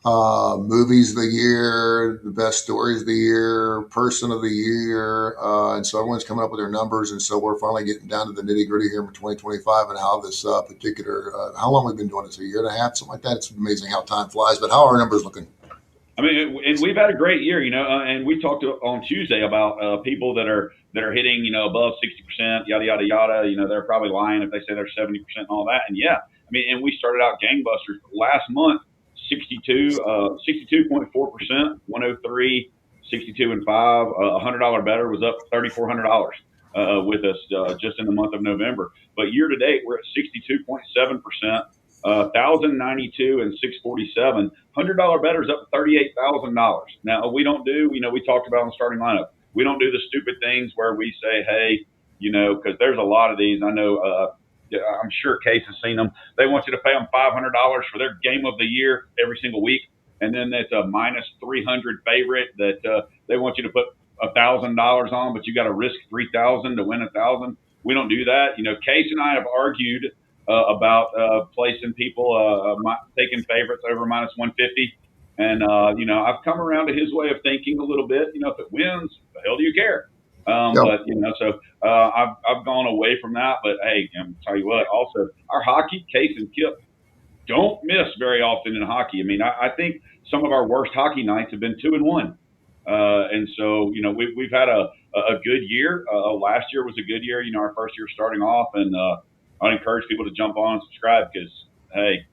Movies of the year, the best stories of the year, person of the year. And so everyone's coming up with their numbers. And so we're finally getting down to the nitty gritty here for 2025 and how this particular, how long we've been doing this, a year and a half, something like that. It's amazing how time flies, but how are our numbers looking? I mean, and we've had a great year, and we talked on Tuesday about people that are hitting, above 60%, yada yada yada. They're probably lying if they say they're 70% and all that. And yeah, I mean, and we started out gangbusters last month, 62.4%, 103, 62 and 5. $100 better was up $3,400 with us just in the month of November. But year to date, we're at 62.7%. 1,092 and 647. $100 better is up $38,000. Now we don't do, we talked about in the starting lineup. We don't do the stupid things where we say, hey, because there's a lot of these. I know, I'm sure Case has seen them. They want you to pay them $500 for their game of the year every single week, and then it's a minus 300 favorite that they want you to put $1,000 on, but you got to risk 3,000 to win 1,000. We don't do that. Case and I have argued about placing people taking favorites over minus 150. And, I've come around to his way of thinking a little bit. If it wins, the hell do you care? But, so I've gone away from that. But, hey, I'm tell you what, also, our hockey, Case and Kip, don't miss very often in hockey. I mean, I think some of our worst hockey nights have been 2-1. And so, we've had a good year. Last year was a good year, our first year starting off. And I'd encourage people to jump on and subscribe because, hey,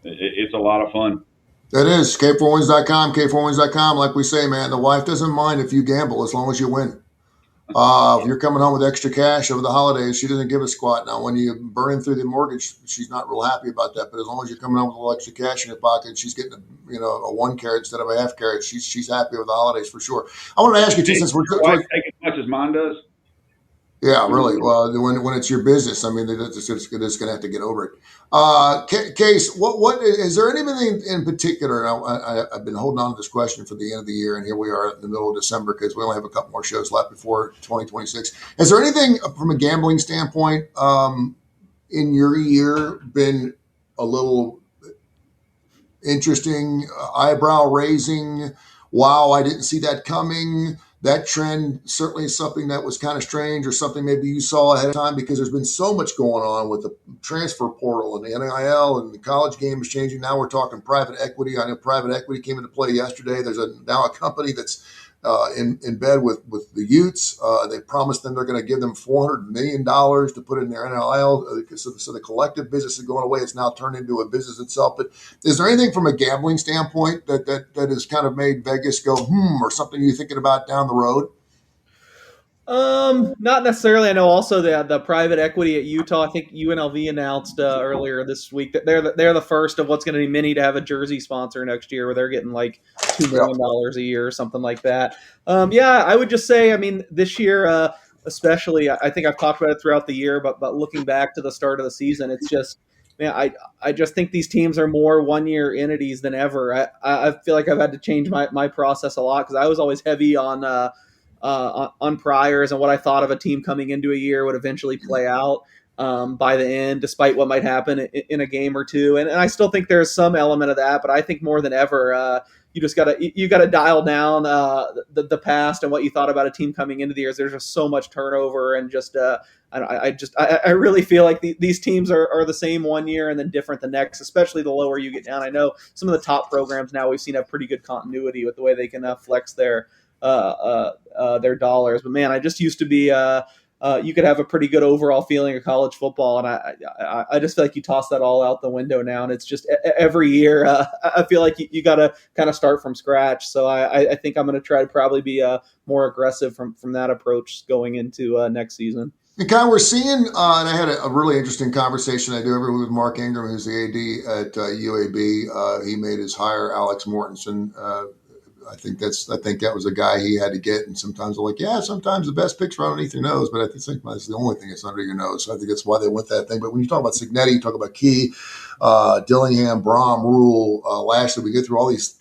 it's a lot of fun. That is K4Wins.com, K4Wins.com. Like we say, man, the wife doesn't mind if you gamble as long as you win. If you're coming home with extra cash over the holidays, she doesn't give a squat. Now, when you burn through the mortgage, she's not real happy about that. But as long as you're coming home with a little extra cash in your pocket, she's getting a 1 carat instead of a half carat. She's happy with the holidays for sure. I want to ask you too, since we're wife take as much as mine does. Yeah, really. Well, when it's your business, I mean, it's going to have to get over it. Case, what is there anything in particular? And I've been holding on to this question for the end of the year, and here we are in the middle of December because we only have a couple more shows left before 2026. Is there anything from a gambling standpoint in your year been a little interesting, eyebrow raising? Wow, I didn't see that coming. That trend certainly is something that was kind of strange or something maybe you saw ahead of time because there's been so much going on with the transfer portal and the NIL and the college game is changing. Now we're talking private equity. I know private equity came into play yesterday. There's now a company that's in bed with the Utes. They promised them they're going to give them $400 million to put in their NIL. So the collective business is going away. It's now turned into a business itself. But is there anything from a gambling standpoint that has kind of made Vegas go, or something you're thinking about down the road? Not necessarily. I know also the private equity at Utah. I think UNLV announced earlier this week that they're the first of what's going to be many to have a jersey sponsor next year, where they're getting like $2 million a year or something like that. Yeah, I would just say, I mean, this year especially, I think I've talked about it throughout the year, but looking back to the start of the season, it's just, man, I just think these teams are more 1-year entities than ever. I feel like I've had to change my process a lot because I was always heavy on priors and what I thought of a team coming into a year would eventually play out by the end, despite what might happen in a game or two. And I still think there's some element of that, but I think more than ever, you just gotta dial down the past and what you thought about a team coming into the years. There's just so much turnover and just I really feel like these teams are the same 1 year and then different the next, especially the lower you get down. I know some of the top programs now we've seen have pretty good continuity with the way they can flex their dollars. But man, I just used to be you could have a pretty good overall feeling of college football, and I just feel like you toss that all out the window now, and it's just every year I feel like you got to kind of start from scratch. So I think I'm going to try to probably be more aggressive from that approach going into next season. And kind of we're seeing, and I had a really interesting conversation I do every week with Mark Ingram, who's the AD at UAB. He made his hire, Alex Mortensen. I think that was a guy he had to get. And sometimes they're like, yeah, sometimes the best picks are underneath your nose, but I think that's the only thing that's under your nose. So I think that's why they went that thing. But when you talk about Signetti, you talk about Key, Dillingham, Brom, Rule, Lashley, we get through all these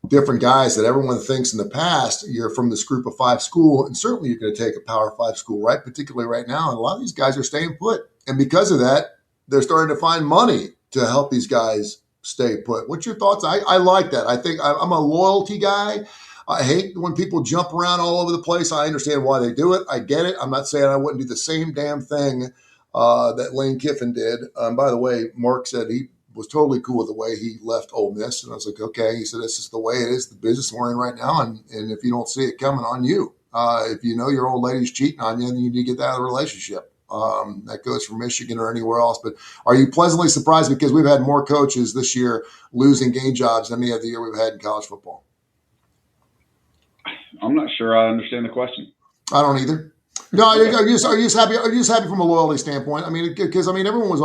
different guys that everyone thinks in the past you're from this group of 5 school, and certainly you're going to take a Power 5 school, right? Particularly right now. And a lot of these guys are staying put. And because of that, they're starting to find money to help these guys stay put. What's your thoughts? I like that. I think I'm a loyalty guy. I hate when people jump around all over the place. I understand why they do it. I get it. I'm not saying I wouldn't do the same damn thing that Lane Kiffin did. By the way, Mark said he was totally cool with the way he left Ole Miss. And I was like, okay. He said, this is the way it is, the business we're in right now. And if you don't see it coming, on you. If you know your old lady's cheating on you, then you need to get that out of the relationship. That goes for Michigan or anywhere else. But are you pleasantly surprised, because we've had more coaches this year losing game jobs than any other year we've had in college football? I'm not sure I understand the question. I don't either. No, okay. Are you just happy? Are you just happy from a loyalty standpoint? I mean, because everyone was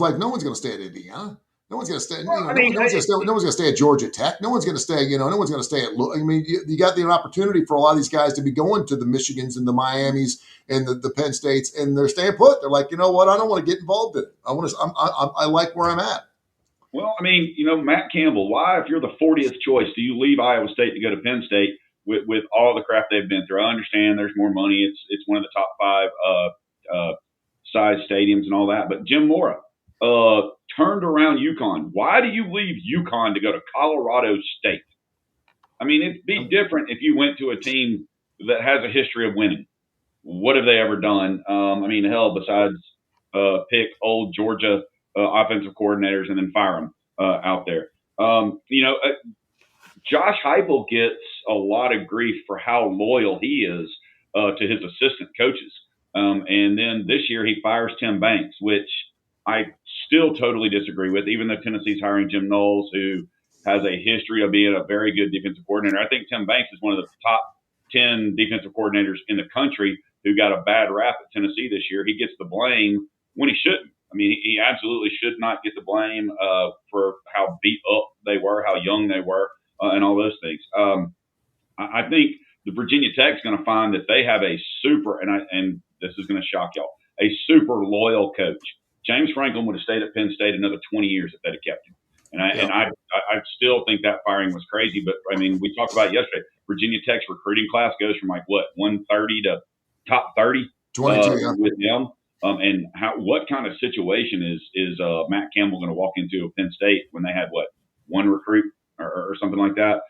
like, no one's going to stay at Indiana. No one's going to stay. No one's going to stay at Georgia Tech. No one's going to stay. No one's going to stay at. I mean, you got the opportunity for a lot of these guys to be going to the Michigans and the Miamis and the Penn States, and they're staying put. They're like, you know what? I don't want to get involved in it. I like where I'm at. Well, I mean, Matt Campbell. Why, if you're the 40th choice, do you leave Iowa State to go to Penn State with all the crap they've been through? I understand there's more money. It's one of the top 5 size stadiums and all that. But Jim Mora turned around UConn. Why do you leave UConn to go to Colorado State? I mean, it'd be different if you went to a team that has a history of winning. What have they ever done? I mean, hell, besides pick old Georgia offensive coordinators and then fire them out there. Josh Heupel gets a lot of grief for how loyal he is to his assistant coaches. And then this year he fires Tim Banks, which I still totally disagree with, even though Tennessee's hiring Jim Knowles, who has a history of being a very good defensive coordinator. I think Tim Banks is one of the top 10 defensive coordinators in the country who got a bad rap at Tennessee this year. He gets the blame when he shouldn't. I mean, he absolutely should not get the blame for how beat up they were, how young they were, and all those things. I think the Virginia Tech's going to find that they have a super, and this is going to shock y'all, a super loyal coach. James Franklin would have stayed at Penn State another 20 years if they'd have kept him. And I still think that firing was crazy. But, I mean, we talked about it yesterday. Virginia Tech's recruiting class goes from 130 to top 30 with them. And what kind of situation is Matt Campbell going to walk into at Penn State when they had, one recruit or something like that?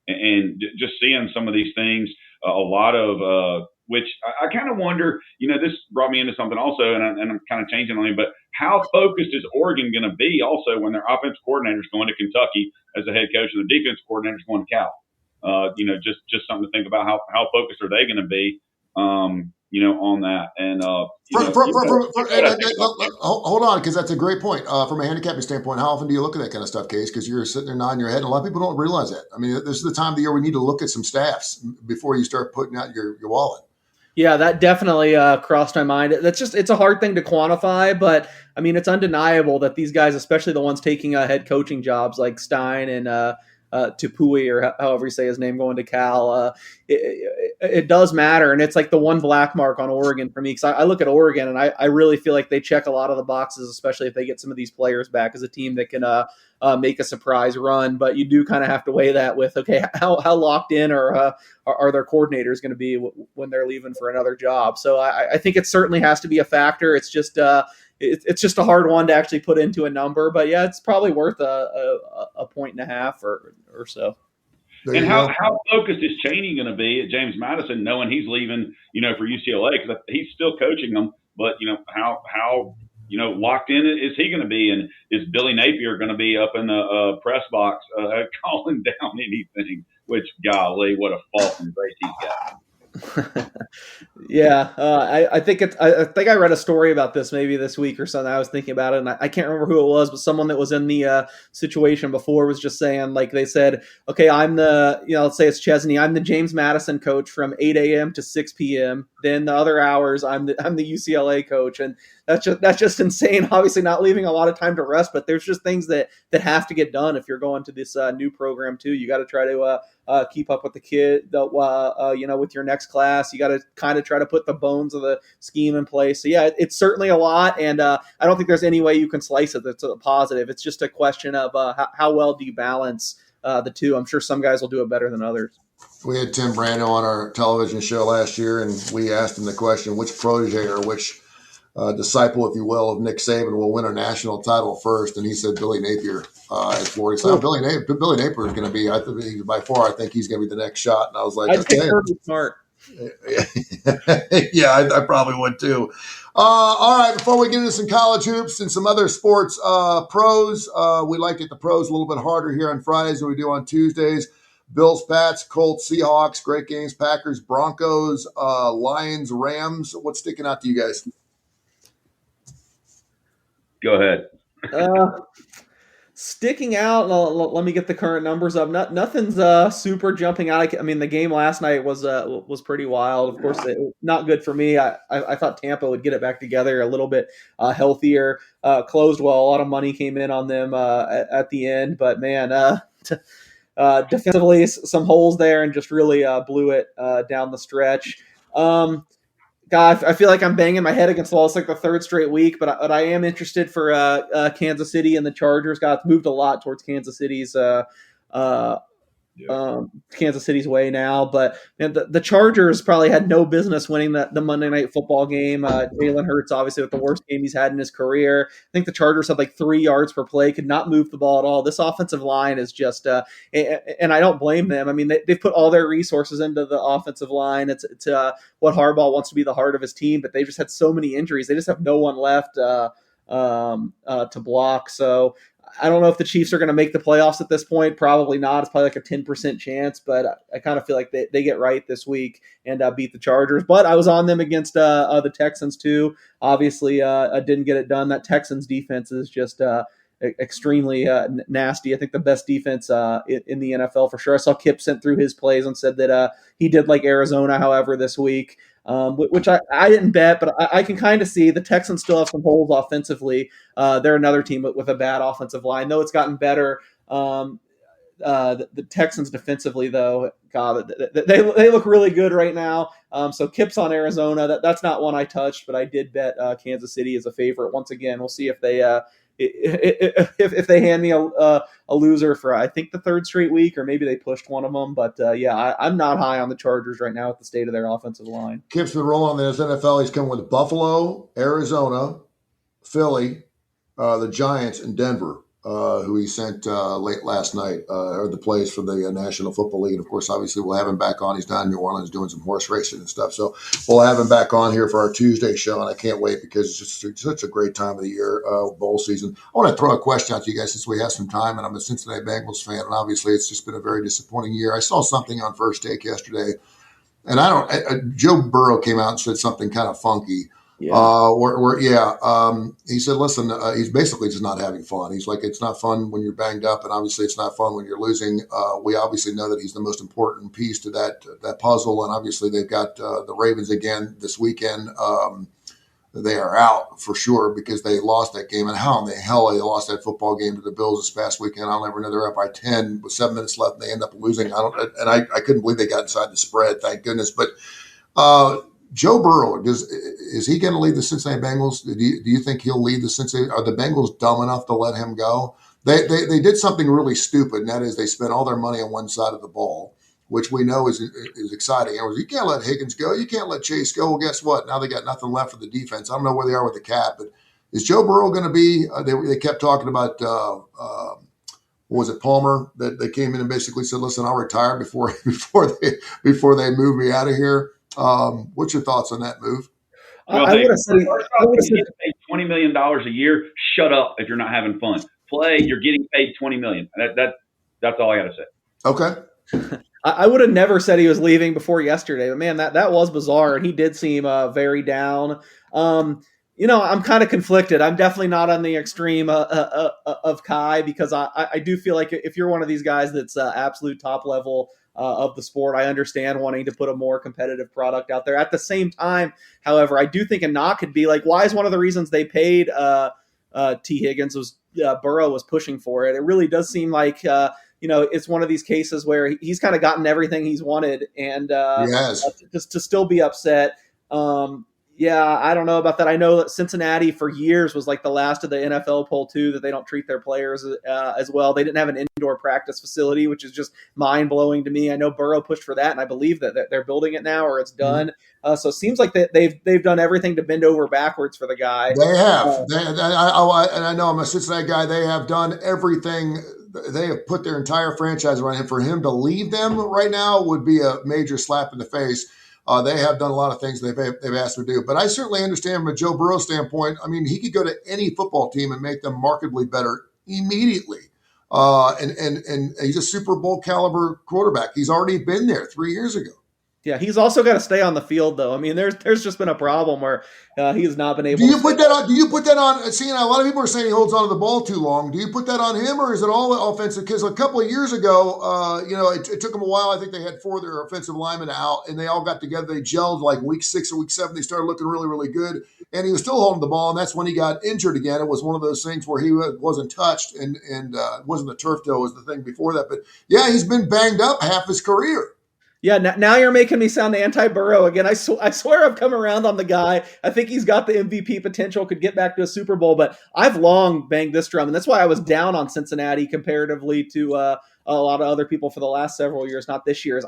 And just seeing some of these things, a lot of which I kind of wonder, this brought me into something also, and I'm kind of changing on it, but how focused is Oregon going to be also when their offensive coordinator's going to Kentucky as the head coach and the defensive coordinator's going to Cal? Just something to think about. How focused are they going to be, on that? And hold on, because that's a great point. From a handicapping standpoint, how often do you look at that kind of stuff, Case? Because you're sitting there nodding your head, and a lot of people don't realize that. I mean, this is the time of the year we need to look at some staffs before you start putting out your wallet. Yeah, that definitely crossed my mind. It's a hard thing to quantify, but I mean, it's undeniable that these guys, especially the ones taking head coaching jobs like Stein and Tupui, or however you say his name, going to Cal, it does matter. And it's like the one black mark on Oregon for me, because I look at Oregon and I really feel like they check a lot of the boxes, especially if they get some of these players back, as a team that can make a surprise run. But you do kind of have to weigh that with, okay, how locked in are their coordinators going to be when they're leaving for another job? So I think it certainly has to be a factor. It's just it's just a hard one to actually put into a number, but yeah, it's probably worth a 1.5 or so. And how focused is Chaney going to be at James Madison, knowing he's leaving, for UCLA, because he's still coaching them, but how locked in is he going to be? And is Billy Napier going to be up in the press box calling down anything? Which, golly, what a fault and grace he's got. Yeah, I think I read a story about this maybe this week or something. I was thinking about it, and I can't remember who it was, but someone that was in the situation before was just saying, like, they said, okay, I'm the, let's say it's Chesney, I'm the James Madison coach from 8 a.m. to 6 p.m. Then the other hours, I'm the UCLA coach, and that's just insane. Obviously, not leaving a lot of time to rest, but there's just things that have to get done if you're going to this new program too. You got to try to keep up with the kid, with your next class. You got to kind of try to put the bones of the scheme in place. So yeah, it's certainly a lot, and I don't think there's any way you can slice it that's a positive. It's just a question of how well do you balance the two. I'm sure some guys will do it better than others. We had Tim Brando on our television show last year, and we asked him the question, which protege or which disciple, if you will, of Nick Saban will win a national title first. And he said Billy Napier at Florida. So Billy Napier is going to be, I think, by far, I think he's going to be the next shot. And I was like, I'd okay. pick Kirby Smart. Yeah, I probably would too. All right, before we get into some college hoops and some other sports pros, we like to get the pros a little bit harder here on Fridays than we do on Tuesdays. Bills, Pats, Colts, Seahawks, great games, Packers, Broncos, Lions, Rams. What's sticking out to you guys? Go ahead. Sticking out, let me get the current numbers up. Nothing's super jumping out. I mean, the game last night was pretty wild. Of course, not good for me. I thought Tampa would get it back together a little bit healthier. Closed well. A lot of money came in on them at the end, but man, defensively some holes there and just really blew it down the stretch. God, I feel like I'm banging my head against the wall. It's like the third straight week, but I am interested for Kansas City and the Chargers. God, it's moved a lot towards Kansas City's Kansas City's way now. But man, the Chargers probably had no business winning the Monday Night Football game. Jalen Hurts, obviously, with the worst game he's had in his career. I think the Chargers had like 3 yards per play, could not move the ball at all. This offensive line is just, and I don't blame them. I mean, they've put all their resources into the offensive line. It's what Harbaugh wants to be the heart of his team, but they just had so many injuries. They just have no one left to block. So I don't know if the Chiefs are going to make the playoffs at this point. Probably not. It's probably like a 10% chance, but I kind of feel like they get right this week and beat the Chargers. But I was on them against the Texans too. Obviously, I didn't get it done. That Texans defense is just extremely nasty. I think the best defense in the NFL for sure. I saw Kip sent through his plays and said that he did like Arizona, however, this week. Which I didn't bet, but I can kind of see the Texans still have some holes offensively. They're another team with a bad offensive line, though it's gotten better. The Texans defensively, though, God, they look really good right now. So Kip's on Arizona. That's not one I touched, but I did bet Kansas City as a favorite. Once again, we'll see if they hand me a loser for I think the third straight week, or maybe they pushed one of them. But I'm not high on the Chargers right now with the state of their offensive line. Kip's been rolling in the NFL. He's coming with Buffalo, Arizona, Philly, the Giants, and Denver, who he sent late last night, are the plays for the National Football League. And, of course, obviously we'll have him back on. He's down in New Orleans doing some horse racing and stuff. So we'll have him back on here for our Tuesday show, and I can't wait because it's just such a great time of the year, bowl season. I want to throw a question out to you guys since we have some time, and I'm a Cincinnati Bengals fan, and obviously it's just been a very disappointing year. I saw something on First Take yesterday, and Joe Burrow came out and said something kind of funky. Yeah. He said, listen, he's basically just not having fun. He's like, it's not fun when you're banged up, and obviously it's not fun when you're losing. We obviously know that he's the most important piece to that puzzle, and obviously they've got the Ravens again this weekend. They are out for sure because they lost that game. And how in the hell they lost that football game to the Bills this past weekend? I'll never know. They're up by 10 with 7 minutes left, and they end up losing. I couldn't believe they got inside the spread, thank goodness. But Joe Burrow, is he going to lead the Cincinnati Bengals? Do you think he'll lead the Cincinnati? Are the Bengals dumb enough to let him go? They did something really stupid, and that is they spent all their money on one side of the ball, which we know is exciting. You can't let Higgins go. You can't let Chase go. Well, guess what? Now they got nothing left for the defense. I don't know where they are with the cap, but is Joe Burrow going to be? They kept talking about what was it, Palmer? That they came in and basically said, "Listen, I'll retire before they move me out of here." What's your thoughts on that move? I would have said paid $20 million a year. Shut up if you're not having fun. Play. You're getting paid $20 million. That's all I got to say. Okay. I would have never said he was leaving before yesterday, but man, that was bizarre, and he did seem very down. I'm kind of conflicted. I'm definitely not on the extreme of Kai because I do feel like if you're one of these guys that's absolute top level of the sport, I understand wanting to put a more competitive product out there. At the same time, however, I do think a knock could be like, why is one of the reasons they paid T. Higgins was Burrow was pushing for it. It really does seem like it's one of these cases where he's kind of gotten everything he's wanted, and just to still be upset. Yeah, I don't know about that. I know that Cincinnati for years was like the last of the NFL poll too, that they don't treat their players as well. They didn't have an indoor practice facility, which is just mind blowing to me. I know Burrow pushed for that, and I believe that they're building it now or it's done. So it seems like they've done everything to bend over backwards for the guy. They have. And I know I'm a Cincinnati guy. They have done everything. They have put their entire franchise around him. For him to leave them right now would be a major slap in the face. They have done a lot of things they've asked to do. But I certainly understand from a Joe Burrow standpoint. I mean, he could go to any football team and make them markedly better immediately. And he's a Super Bowl caliber quarterback. He's already been there 3 years ago. Yeah, he's also got to stay on the field, though. I mean, there's just been a problem where he has not been able. Do you put that on? Seeing a lot of people are saying he holds on to the ball too long. Do you put that on him, or is it all offensive? Because a couple of years ago, it took them a while. I think they had 4 of their offensive linemen out, and they all got together. They gelled like week 6 or week 7. They started looking really, really good, and he was still holding the ball. And that's when he got injured again. It was one of those things where he wasn't touched, and wasn't the turf toe was the thing before that. But yeah, he's been banged up half his career. Yeah, now you're making me sound anti-Burrow again. I swear I've come around on the guy. I think he's got the MVP potential, could get back to a Super Bowl, but I've long banged this drum, and that's why I was down on Cincinnati comparatively to a lot of other people for the last several years, not this year's.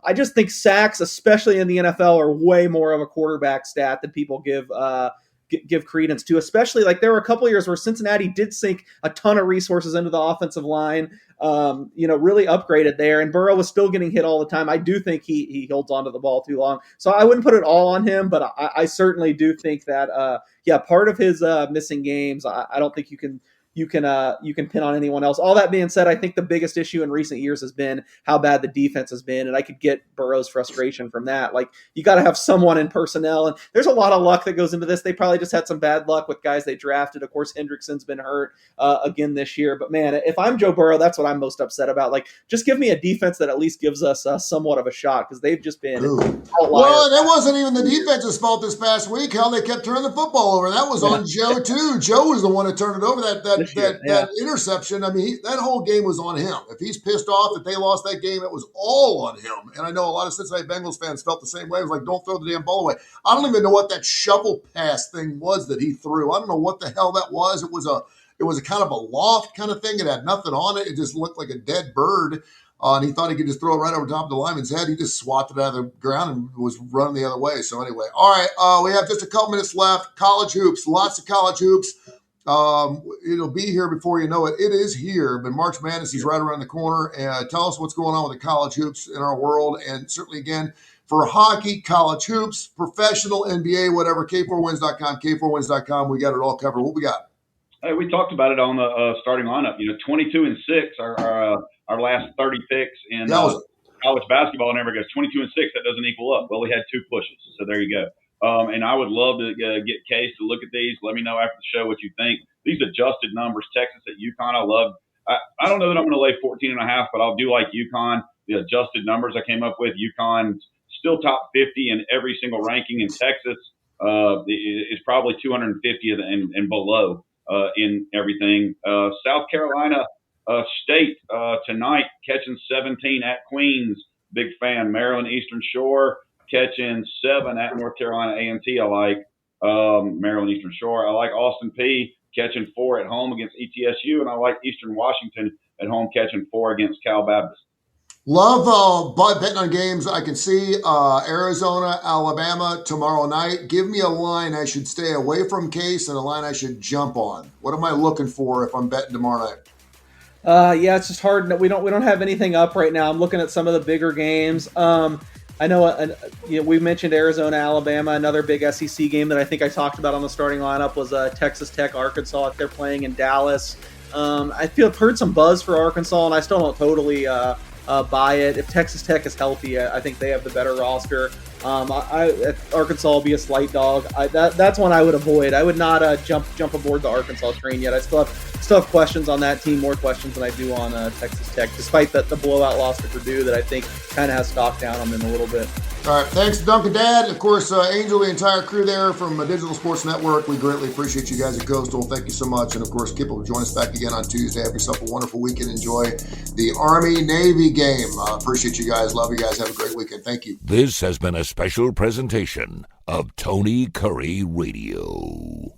I just think sacks, especially in the NFL, are way more of a quarterback stat than people give credence to, especially like there were a couple of years where Cincinnati did sink a ton of resources into the offensive line, really upgraded there, and Burrow was still getting hit all the time. I do think he holds onto the ball too long. So I wouldn't put it all on him, but I certainly do think that, part of his missing games, I don't think you can pin on anyone else. All that being said, I think the biggest issue in recent years has been how bad the defense has been, and I could get Burrow's frustration from that. Like, you got to have someone in personnel, and there's a lot of luck that goes into this. They probably just had some bad luck with guys they drafted. Of course, Hendrickson's been hurt again this year. But man, if I'm Joe Burrow, that's what I'm most upset about. Like, just give me a defense that at least gives us somewhat of a shot, because they've just been outliers. Well, that wasn't even the defense's fault this past week. How they kept turning the football over. That was on Joe too. Joe was the one that turned it over. That interception, I mean, that whole game was on him. If he's pissed off that they lost that game, it was all on him. And I know a lot of Cincinnati Bengals fans felt the same way. It was like, don't throw the damn ball away. I don't even know what that shovel pass thing was that he threw. I don't know what the hell that was. It was a kind of a loft kind of thing. It had nothing on it. It just looked like a dead bird. And he thought he could just throw it right over top of the lineman's head. He just swatted it out of the ground and was running the other way. So anyway, all right, we have just a couple minutes left. College hoops, lots of college hoops. It'll be here before you know it. It is here, but March Madness is right around the corner. And tell us what's going on with the college hoops in our world. And certainly, again, for hockey, college hoops, professional, NBA, whatever, K4Wins.com, K4Wins.com. We got it all covered. What we got? Hey, we talked about it on the starting lineup. 22-6 are our last 30 picks in college basketball. Never goes 22-6. That doesn't equal up. Well, we had 2 pushes, so there you go. And I would love to get Case to look at these. Let me know after the show what you think. These adjusted numbers, Texas at UConn, I love. I don't know that I'm going to lay 14.5, but I'll do like UConn. The adjusted numbers I came up with, UConn still top 50 in every single ranking, in Texas is probably 250th and below in everything. South Carolina State tonight catching 17 at Queens. Big fan. Maryland Eastern Shore catching 7 at North Carolina A&T. I like Maryland Eastern Shore. I like Austin Peay catching 4 at home against ETSU, and I like Eastern Washington at home catching 4 against Cal Baptist. Love betting on games. I can see Arizona, Alabama tomorrow night. Give me a line I should stay away from, Case, and a line I should jump on. What am I looking for if I'm betting tomorrow night? It's just hard. We don't have anything up right now. I'm looking at some of the bigger games. I know we mentioned Arizona, Alabama. Another big SEC game that I think I talked about on the starting lineup was Texas Tech, Arkansas. They're playing in Dallas. I've heard some buzz for Arkansas, and I still don't totally buy it. If Texas Tech is healthy, I think they have the better roster. Arkansas will be a slight dog. That's one I would avoid. I would not jump aboard the Arkansas train yet. I still have questions on that team, more questions than I do on Texas Tech, despite the blowout loss to Purdue that I think kind of has stock down on them a little bit. All right, thanks to Duncan Dad. Of course, Angel, the entire crew there from Digital Sports Network. We greatly appreciate you guys at Coastal. Thank you so much. And of course, Kip will join us back again on Tuesday. Have yourself a wonderful weekend. Enjoy the Army-Navy game. Appreciate you guys. Love you guys. Have a great weekend. Thank you. This has been a special presentation of Tony Curry Radio.